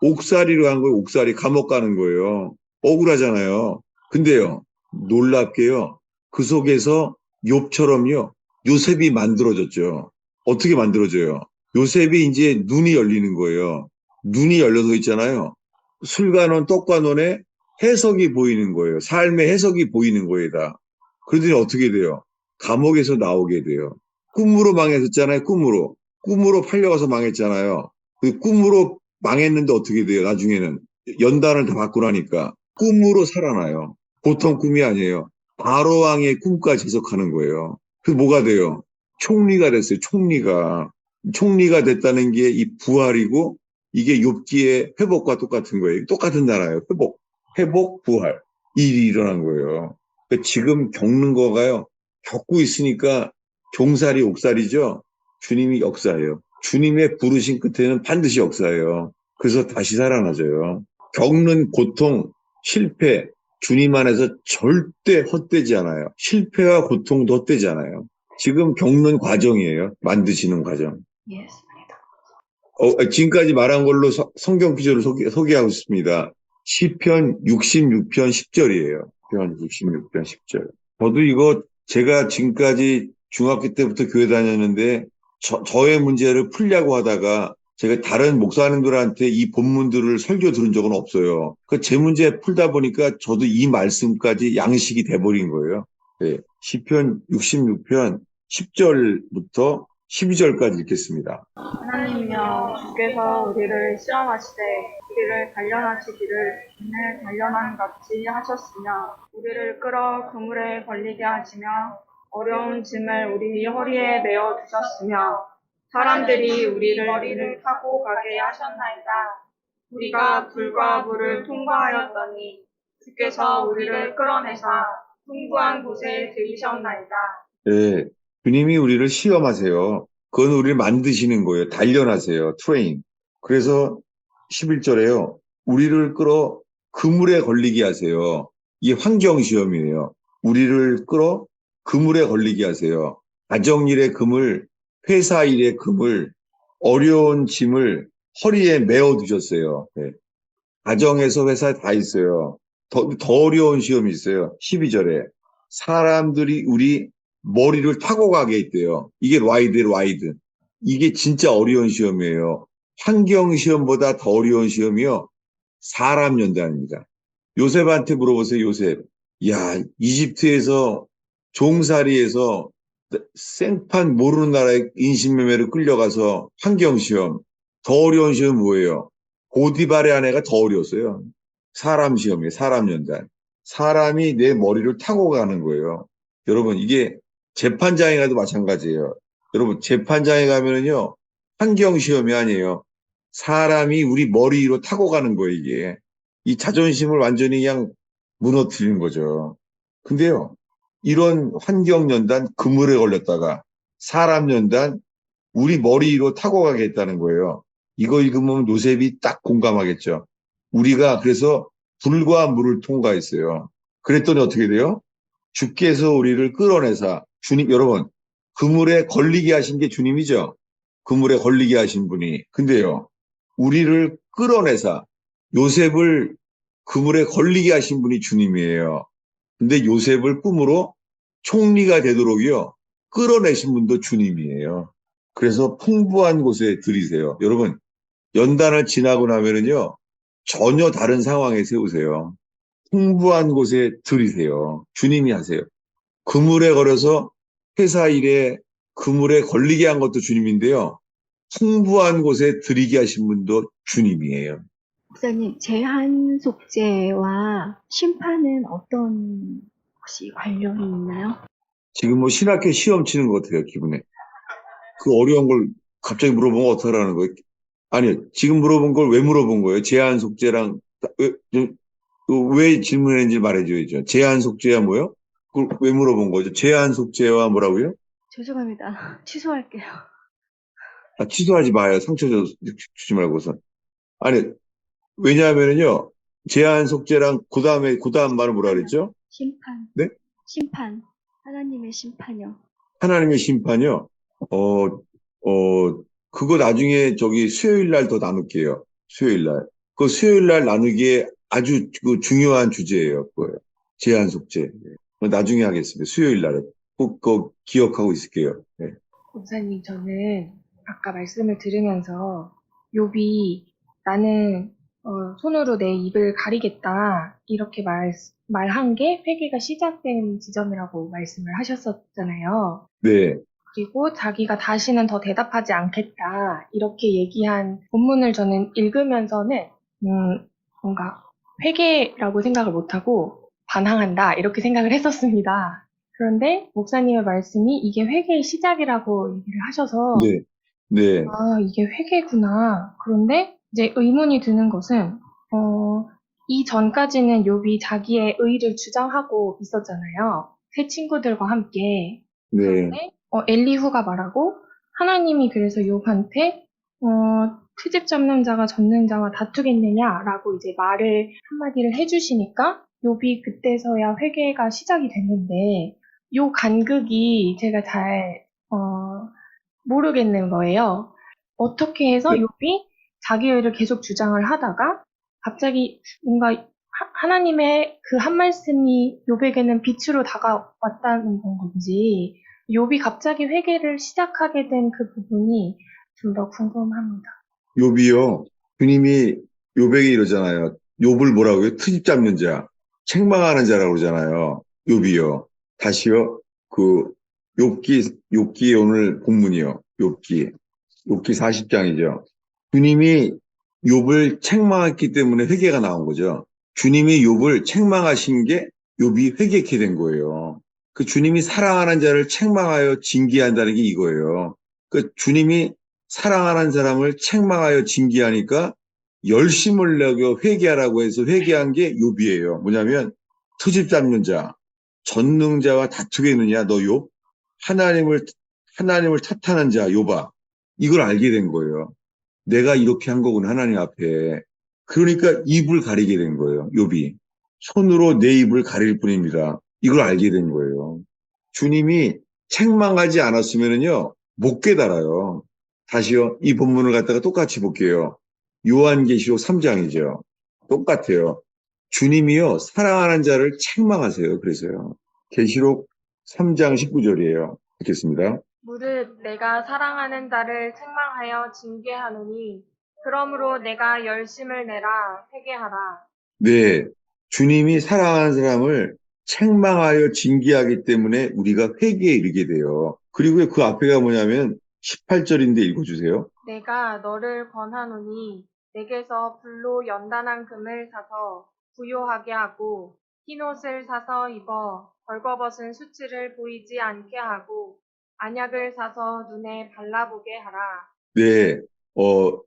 옥살이로 한 거예요. 옥살이 감옥 가는 거예요. 억울하잖아요. 근데요, 놀랍게요. 그 속에서 욥처럼요. 요셉이 만들어졌죠. 어떻게 만들어져요? 요셉이 이제 눈이 열리는 거예요. 눈이 열려서 있잖아요. 술과 논, 떡과 논에 해석이 보이는 거예요. 삶의 해석이 보이는 거에다. 그러더니 어떻게 돼요? 감옥에서 나오게 돼요. 꿈으로 망했었잖아요. 꿈으로. 꿈으로 팔려가서 망했잖아요. 그 꿈으로 망했는데 어떻게 돼요? 나중에는 연단을 다 받고 나니까 꿈으로 살아나요. 보통 꿈이 아니에요. 바로왕의 꿈까지 해석하는 거예요. 그래서 뭐가 돼요? 총리가 됐어요. 총리가 됐다는 게 이 부활이고 이게 욥기의 회복과 똑같은 거예요. 똑같은 단어예요. 회복, 부활. 이 일이 일어난 거예요. 그러니까 지금 겪는 거가요. 겪고 있으니까 종살이 옥살이죠. 주님이 역사예요. 주님의 부르신 끝에는 반드시 역사예요. 그래서 다시 살아나져요. 겪는 고통, 실패, 주님 안에서 절대 헛되지 않아요. 실패와 고통도 헛되지 않아요. 지금 겪는 과정이에요. 만드시는 과정. 지금까지 말한 걸로 성경 기조를 소개하고 있습니다. 시편 66편 10절이에요. 시편 66편 10절. 저도 이거 제가 지금까지 중학교 때부터 교회 다녔는데 저의 문제를 풀려고 하다가 제가 다른 목사님들한테 이 본문들을 설교 들은 적은 없어요. 제 문제 풀다 보니까 저도 이 말씀까지 양식이 돼버린 거예요. 네. 시편 66편 10절부터 12절까지 읽겠습니다. 하나님이여 주께서 우리를 시험하시되 우리를 단련하시기를 은을 단련한 같이 하셨으며 우리를 끌어 그물에 걸리게 하시며 어려운 짐을 우리 허리에 메어 두셨으며 사람들이 우리를 머리를 타고 가게 하셨나이다. 우리가 불과 물을 통과하였더니 주께서 우리를 끌어내사 풍부한 곳에 들이셨나이다. 예, 주님이 우리를 시험하세요. 그건 우리를 만드시는 거예요. 단련하세요. 트레인. 그래서 11절에요. 우리를 끌어 그물에 걸리게 하세요. 이게 환경시험이에요. 우리를 끌어 그물에 걸리게 하세요. 가정일의 그물, 회사일의 그물, 어려운 짐을 허리에 메어 두셨어요. 예. 가정에서 회사에 다 있어요. 더 어려운 시험이 있어요. 12절에. 사람들이 우리 머리를 타고 가게 있대요. 이게 라이드. 이게 진짜 어려운 시험이에요. 환경 시험보다 더 어려운 시험이요. 사람 연단입니다. 요셉한테 물어보세요, 요셉. 야, 이집트에서 종살이에서 생판 모르는 나라에 인신매매로 끌려가서 환경 시험. 더 어려운 시험 뭐예요? 고디발의 아내가 더 어려웠어요. 사람 시험이에요, 사람 연단. 사람이 내 머리를 타고 가는 거예요. 여러분, 이게 재판장에 가도 마찬가지예요. 여러분, 재판장에 가면은요, 환경 시험이 아니에요. 사람이 우리 머리 위로 타고 가는 거예요, 이게. 이 자존심을 완전히 그냥 무너뜨리는 거죠. 근데요, 이런 환경연단 그물에 걸렸다가 사람연단 우리 머리 위로 타고 가겠다는 거예요. 이거 읽으면 요셉이 딱 공감하겠죠. 우리가 그래서 불과 물을 통과했어요. 그랬더니 어떻게 돼요? 주께서 우리를 끌어내사 주님, 여러분, 그물에 걸리게 하신 게 주님이죠. 그물에 걸리게 하신 분이. 근데요, 우리를 끌어내사 요셉을 그물에 걸리게 하신 분이 주님이에요. 근데 요셉을 꿈으로 총리가 되도록요, 끌어내신 분도 주님이에요. 그래서 풍부한 곳에 들이세요. 여러분, 연단을 지나고 나면은요, 전혀 다른 상황에 세우세요. 풍부한 곳에 들이세요. 주님이 하세요. 그물에 걸어서 회사 일에 그물에 걸리게 한 것도 주님인데요. 풍부한 곳에 들이게 하신 분도 주님이에요. 목사님, 제한 속죄와 심판은 어떤 혹시 관련이 있나요? 지금 뭐 신학교 시험 치는 것 같아요, 기분에. 그 어려운 걸 갑자기 물어보면 어떡하라는 거예요? 아니, 지금 물어본 걸 왜 물어본 거예요? 제한 속죄랑, 왜 질문했는지 말해줘야죠. 제한 속죄야 뭐요? 그걸 왜 물어본 거죠? 제한 속죄와 뭐라고요? 죄송합니다. 취소할게요. 아, 취소하지 마요. 상처 주지 말고서. 아니, 왜냐하면은요, 제한 속죄랑 그 다음 말은 뭐라 그랬죠? 심판. 네? 심판. 하나님의 심판이요. 하나님의 심판이요. 그거 나중에 저기 수요일 날 더 나눌게요. 수요일 날. 그 수요일 날 나누기에 아주 그 중요한 주제예요. 그거예요. 제한 속죄. 그거 나중에 하겠습니다. 수요일 날에. 꼭 그거 기억하고 있을게요. 네. 목사님, 저는 아까 말씀을 들으면서 욥이 나는 손으로 내 입을 가리겠다 이렇게 말한 게 회개가 시작된 지점이라고 말씀을 하셨었잖아요. 네. 그리고 자기가 다시는 더 대답하지 않겠다 이렇게 얘기한 본문을 저는 읽으면서는 뭔가 회개라고 생각을 못하고 반항한다 이렇게 생각을 했었습니다. 그런데 목사님의 말씀이 이게 회개의 시작이라고 얘기를 하셔서 네. 네. 아, 이게 회개구나. 그런데 이제 의문이 드는 것은 이 전까지는 욥이 자기의 의를 주장하고 있었잖아요. 세 친구들과 함께. 네. 그런데 엘리후가 말하고 하나님이 그래서 욥한테 트집 잡는 자가 젖는 자와 다투겠느냐라고 이제 말을 한마디를 해주시니까 욥이 그때서야 회개가 시작이 됐는데 요 간극이 제가 잘 모르겠는 거예요. 어떻게 해서 네. 욥이 자기 의를 계속 주장을 하다가 갑자기 뭔가 하나님의 그 한 말씀이 욥에게는 빛으로 다가왔다는 건지 욥이 갑자기 회개를 시작하게 된 그 부분이 좀 더 궁금합니다. 욥이요. 주님이 욥에게 이러잖아요. 욥을 뭐라고요? 트집 잡는 자, 책망하는 자라고 그러잖아요. 욥이요. 다시요. 그 욥기 오늘 본문이요. 욥기 40장이죠. 주님이 욥을 책망했기 때문에 회개가 나온 거죠. 주님이 욥을 책망하신 게 욥이 회개케 된 거예요. 그 주님이 사랑하는 자를 책망하여 징계한다는 게 이거예요. 그 주님이 사랑하는 사람을 책망하여 징계하니까 열심을 내고 회개하라고 해서 회개한 게 욥이에요. 뭐냐면 트집 잡는 자, 전능자와 다투겠느냐 너 욥? 하나님을 탓하는 자 욥아. 이걸 알게 된 거예요. 내가 이렇게 한 거구나 하나님 앞에. 그러니까 입을 가리게 된 거예요. 욥이. 손으로 내 입을 가릴 뿐입니다. 이걸 알게 된 거예요. 주님이 책망하지 않았으면요 못 깨달아요. 다시요. 이 본문을 갖다가 똑같이 볼게요. 요한계시록 3장이죠. 똑같아요. 주님이요, 사랑하는 자를 책망하세요. 그래서요. 계시록 3장 19절이에요. 읽겠습니다. 무릇 내가 사랑하는 자를 책망하여 징계하노니 그러므로 내가 열심을 내라 회개하라. 네, 주님이 사랑하는 사람을 책망하여 징계하기 때문에 우리가 회개에 이르게 돼요. 그리고 그 앞에가 뭐냐면 18절인데 읽어주세요. 내가 너를 권하노니 내게서 불로 연단한 금을 사서 부요하게 하고 흰옷을 사서 입어 벌거벗은 수치를 보이지 않게 하고 안약을 사서 눈에 발라보게 하라. 네,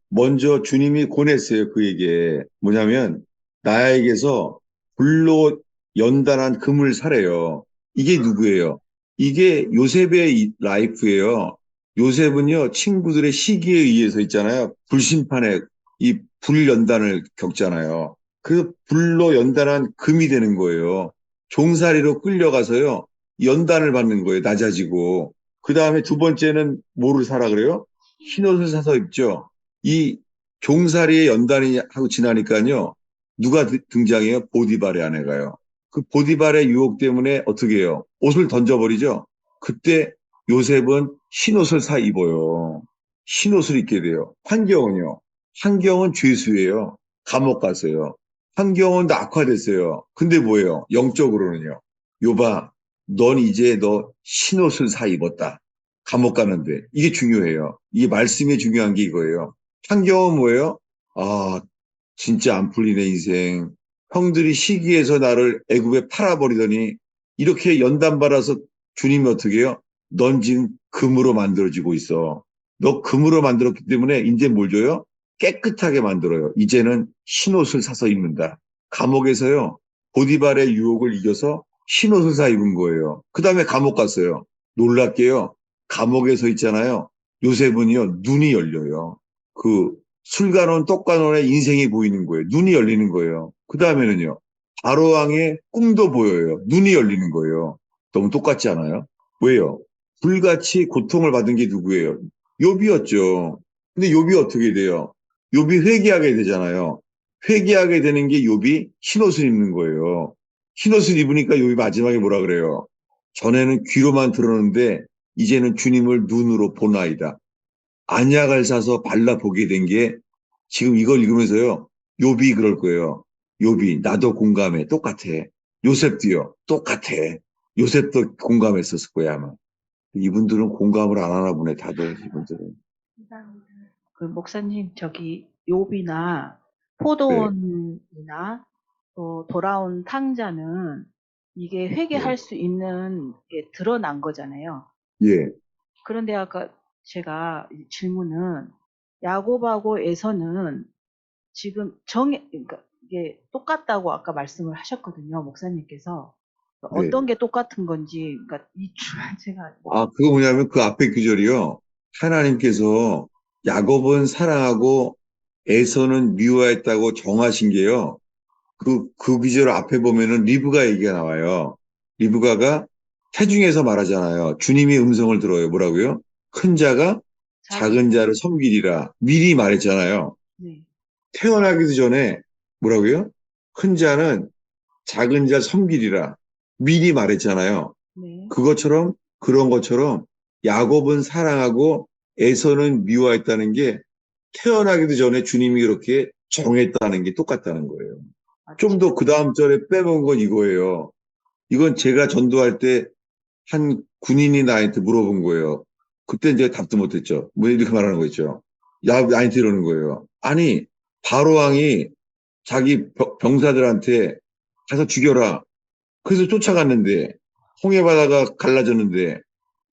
먼저 주님이 권했어요. 그에게. 뭐냐면, 나에게서 불로 연단한 금을 사래요. 이게 누구예요? 이게 요셉의 라이프예요. 요셉은요, 친구들의 시기에 의해서 있잖아요. 불심판에 이 불연단을 겪잖아요. 그 불로 연단한 금이 되는 거예요. 종살이로 끌려가서요, 연단을 받는 거예요. 낮아지고. 그 다음에 두 번째는 뭐를 사라 그래요? 흰옷을 사서 입죠. 이 종살이의 연단이 하고 지나니까요. 누가 등장해요? 보디발의 아내가요. 그 보디발의 유혹 때문에 어떻게 해요? 옷을 던져버리죠. 그때 요셉은 흰옷을 사 입어요. 흰옷을 입게 돼요. 환경은요. 환경은 죄수예요. 감옥 갔어요. 환경은 다 악화됐어요. 근데 뭐예요? 영적으로는요. 요봐, 넌 이제 너 흰옷을 사 입었다. 감옥 가는데 이게 중요해요. 이게 말씀이 중요한 게 이거예요. 환경은 뭐예요? 아, 진짜 안 풀리네 인생. 형들이 시기해서 나를 애굽에 팔아버리더니 이렇게 연단받아서 주님이 어떻게 해요? 넌 지금 금으로 만들어지고 있어. 너 금으로 만들었기 때문에 이제 뭘 줘요? 깨끗하게 만들어요. 이제는 흰옷을 사서 입는다. 감옥에서요. 보디발의 유혹을 이겨서 흰옷을 사 입은 거예요. 그 다음에 감옥 갔어요. 놀랍게요. 감옥에서 있잖아요. 요셉은요, 눈이 열려요. 그 술가론, 떡가론의 인생이 보이는 거예요. 눈이 열리는 거예요. 그 다음에는요, 바로왕의 꿈도 보여요. 눈이 열리는 거예요. 너무 똑같지 않아요? 왜요? 불같이 고통을 받은 게 누구예요? 욥이었죠. 근데 욥이 어떻게 돼요? 욥이 회개하게 되잖아요. 회개하게 되는 게 욥이 흰옷을 입는 거예요. 흰옷을 입으니까 욥이 마지막에 뭐라 그래요? 전에는 귀로만 들었는데 이제는 주님을 눈으로 보나이다. 안약을 사서 발라보게 된 게 지금 이걸 읽으면서요. 욥이 그럴 거예요. 욥이 나도 공감해. 똑같아. 요셉도요. 똑같아. 요셉도 공감했었을 거야 아마. 이분들은 공감을 안 하나 보네. 다들 이분들은. 감사합니다. 그 목사님 저기 욥이나 네. 포도원이나 또 돌아온 탕자는 이게 네. 회개할 수 있는 게 드러난 거잖아요. 예. 그런데 아까 제가 질문은 야곱하고 에서는 지금 그러니까 이게 똑같다고 아까 말씀을 하셨거든요, 목사님께서. 네. 어떤 게 똑같은 건지, 그러니까 제가 아, 그거 뭐냐면 그 앞에 구절이요. 하나님께서 야곱은 사랑하고 에서는 미워했다고 정하신 게요. 그 구절 앞에 보면은 리브가 얘기가 나와요. 리브가가 태중에서 말하잖아요. 주님이 음성을 들어요. 뭐라고요? 큰 자가 작은 자를 섬기리라. 미리 말했잖아요. 네. 태어나기도 전에 뭐라고요? 큰 자는 작은 자 섬기리라. 미리 말했잖아요. 네. 그런 것처럼 야곱은 사랑하고 에서는 미워했다는 게 태어나기도 전에 주님이 그렇게 정했다는 게 똑같다는 거예요. 좀 더 그 다음 절에 빼먹은 건 이거예요. 이건 제가 전도할 때 한 군인이 나한테 물어본 거예요. 그때 이제 답도 못했죠. 뭐 이렇게 말하는 거 있죠. 나한테 이러는 거예요. 아니, 바로왕이 자기 병사들한테 가서 죽여라. 그래서 쫓아갔는데 홍해바다가 갈라졌는데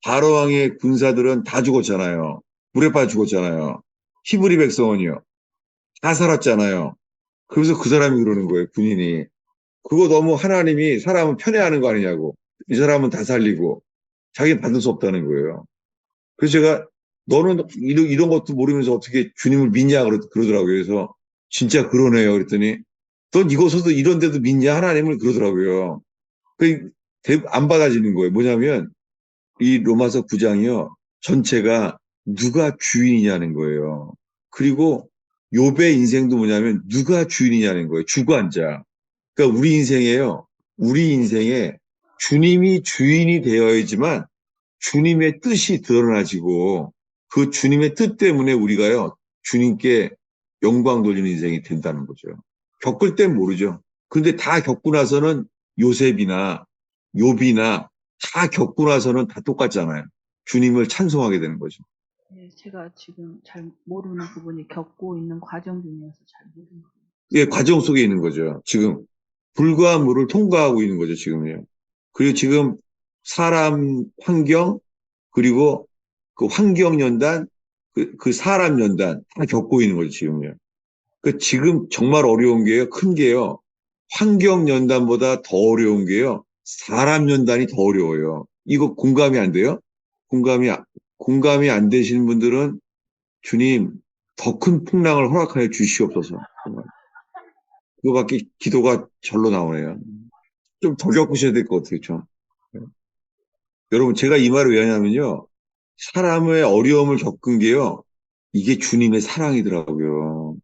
바로왕의 군사들은 다 죽었잖아요. 물에 빠져 죽었잖아요. 히브리 백성은요. 다 살았잖아요. 그래서 그 사람이 그러는 거예요. 군인이. 그거 너무 하나님이 사람은 편애하는 거 아니냐고. 이 사람은 다 살리고 자기는 받을 수 없다는 거예요. 그래서 제가 너는 이런 것도 모르면서 어떻게 주님을 믿냐 그러더라고요. 그래서 진짜 그러네요. 그랬더니 넌 이곳에도 이런 데도 믿냐 하나님을 그러더라고요. 안 받아지는 거예요. 뭐냐면 이 로마서 9장이요. 전체가 누가 주인이냐는 거예요. 그리고 욥의 인생도 뭐냐면 누가 주인이냐는 거예요. 주관자. 그러니까 그러니까 우리 인생에 주님이 주인이 되어야지만 주님의 뜻이 드러나지고 그 주님의 뜻 때문에 우리가요, 주님께 영광 돌리는 인생이 된다는 거죠. 겪을 땐 모르죠. 근데 다 겪고 나서는 요셉이나 욥이나 다 겪고 나서는 다 똑같잖아요. 주님을 찬송하게 되는 거죠. 네, 제가 지금 잘 모르는 부분이 겪고 있는 과정 중이어서 잘 모르는 거예요. 예, 과정 속에 있는 거죠. 지금 불과 물을 통과하고 있는 거죠, 지금요. 그리고 지금 사람 환경, 그리고 그 환경 연단, 그 사람 연단 다 겪고 있는 거죠, 지금요. 그 지금 정말 어려운 게요, 큰 게요. 환경 연단보다 더 어려운 게요. 사람 연단이 더 어려워요. 이거 공감이 안 돼요? 공감이 안 되시는 분들은 주님 더 큰 풍랑을 허락하여 주시옵소서. 정말. 그거밖에 기도가 절로 나오네요. 좀 더 겪으셔야 될 것 같아요, 좀. 여러분, 제가 이 말을 왜 하냐면요. 사람의 어려움을 겪은 게요. 이게 주님의 사랑이더라고요.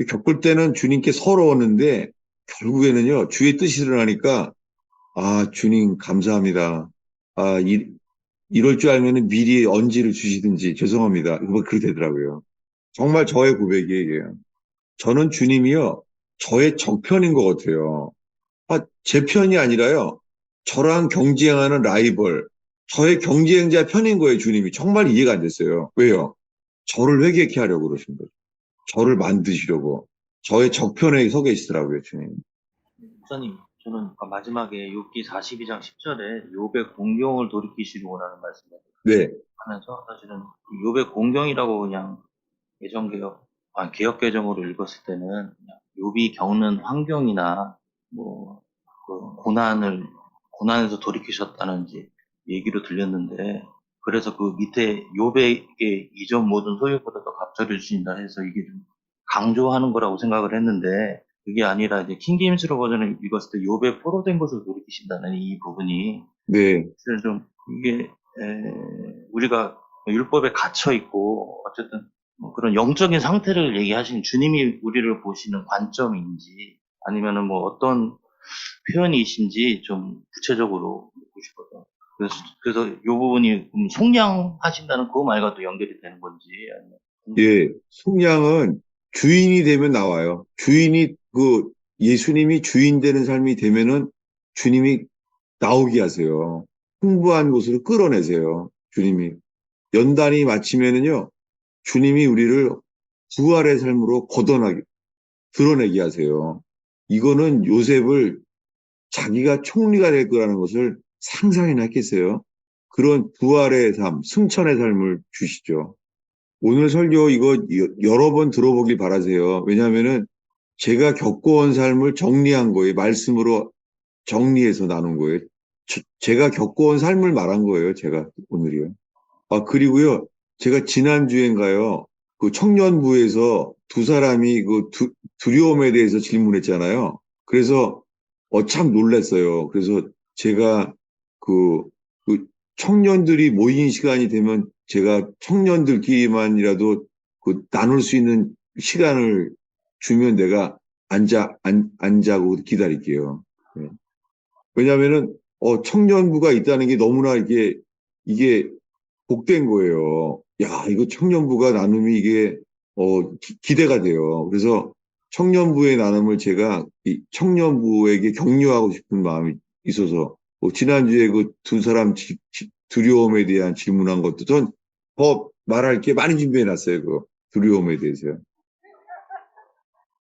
겪을 때는 주님께 서러웠는데 결국에는요. 주의 뜻이 드러나니까 아, 주님 감사합니다. 아, 이럴 줄 알면은 미리 언지를 주시든지 죄송합니다. 뭐 그렇게 되더라고요. 정말 저의 고백이에요. 저는 주님이요. 저의 적편인 것 같아요. 아, 제 편이 아니라요. 저랑 경쟁하는 라이벌, 저의 경쟁자 편인 거예요, 주님이. 정말 이해가 안 됐어요. 왜요? 저를 회개케 하려고 그러신 거죠. 저를 만드시려고. 저의 적편에 서 계시더라고요, 주님. 목사님, 저는 아까 마지막에 욥기 42장 10절에 욥의 공경을 돌이키시려고라는 말씀을 네, 하면서 사실은 욥의 공경이라고 그냥 개역 개정으로 읽었을 때는 그냥 욥이 겪는 환경이나 뭐 그 고난에서 돌이키셨다는 이제 얘기로 들렸는데, 그래서 그 밑에 욥에게 이전 모든 소유보다 더 값져를 주신다 해서 이게 좀 강조하는 거라고 생각을 했는데, 그게 아니라 이제 킹제임스로 버전을 읽었을 때 욥의 포로된 것을 돌이키신다는 이 부분이 네, 사실 좀 이게 우리가 율법에 갇혀 있고 어쨌든 뭐 그런 영적인 상태를 얘기하신 주님이 우리를 보시는 관점인지 아니면은 뭐 어떤 표현이신지 좀 구체적으로 묻고 싶어서 그래서 이 부분이 속량하신다는 그 말과 또 연결이 되는 건지 아니면 예. 속량은 주인이 되면 나와요. 예수님이 주인 되는 삶이 되면은 주님이 나오게 하세요. 풍부한 곳으로 끌어내세요. 주님이. 연단이 마치면은요, 주님이 우리를 부활의 삶으로 드러내게 하세요. 이거는 요셉을 자기가 총리가 될 거라는 것을 상상이나 했겠어요. 그런 부활의 삶, 승천의 삶을 주시죠. 오늘 설교 이거 여러 번 들어보길 바라세요. 왜냐하면은 제가 겪어온 삶을 정리한 거예요. 말씀으로 정리해서 나눈 거예요. 제가 겪어온 삶을 말한 거예요. 제가 오늘이요. 아, 그리고요. 제가 지난주엔가요. 그 청년부에서 두 사람이 두려움에 대해서 질문했잖아요. 그래서 참 놀랐어요. 그래서 제가 그 청년들이 모인 시간이 되면 제가 청년들끼리만이라도 나눌 수 있는 시간을 주면 내가 앉자고 기다릴게요. 네. 왜냐면은, 청년부가 있다는 게 너무나 이게 복된 거예요. 야, 이거 청년부가 나눔이 이게, 기대가 돼요. 그래서 청년부의 나눔을 제가 이 청년부에게 격려하고 싶은 마음이 있어서, 지난주에 그 두 사람 두려움에 대한 질문한 것도 전 더 말할 게 많이 준비해 놨어요. 그 두려움에 대해서요.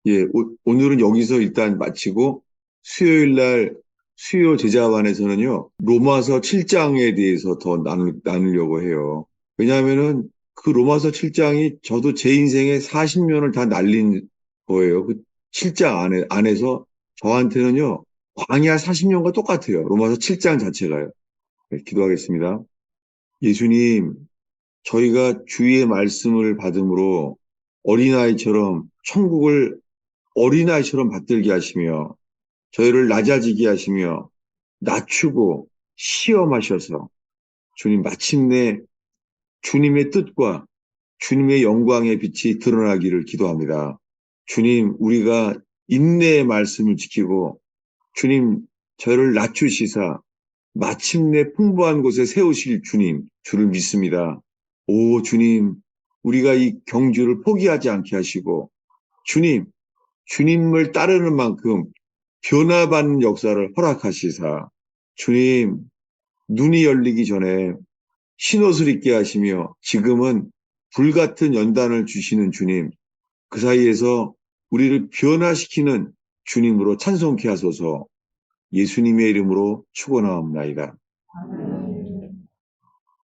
예, 오늘은 여기서 일단 마치고 수요일 날 수요 제자반에서는요, 로마서 7장에 대해서 더 나누려고 해요. 왜냐하면은 그 로마서 7장이 저도 제 인생의 40년을 다 날린 거예요. 그 7장 안에서 저한테는요, 광야 40년과 똑같아요. 로마서 7장 자체가요. 네, 기도하겠습니다. 예수님, 저희가 주의 말씀을 받음으로 어린아이처럼 천국을 어린아이처럼 받들게 하시며 저희를 낮아지게 하시며 낮추고 시험하셔서 주님 마침내 주님의 뜻과 주님의 영광의 빛이 드러나기를 기도합니다. 주님, 우리가 인내의 말씀을 지키고 주님, 저를 낮추시사 마침내 풍부한 곳에 세우실 주님, 주를 믿습니다. 오, 주님, 우리가 이 경주를 포기하지 않게 하시고, 주님, 주님을 따르는 만큼 변화받는 역사를 허락하시사, 주님, 눈이 열리기 전에 흰옷을 입게 하시며, 지금은 불같은 연단을 주시는 주님, 그 사이에서 우리를 변화시키는 주님으로 찬송케 하소서. 예수님의 이름으로 축원하옵나이다.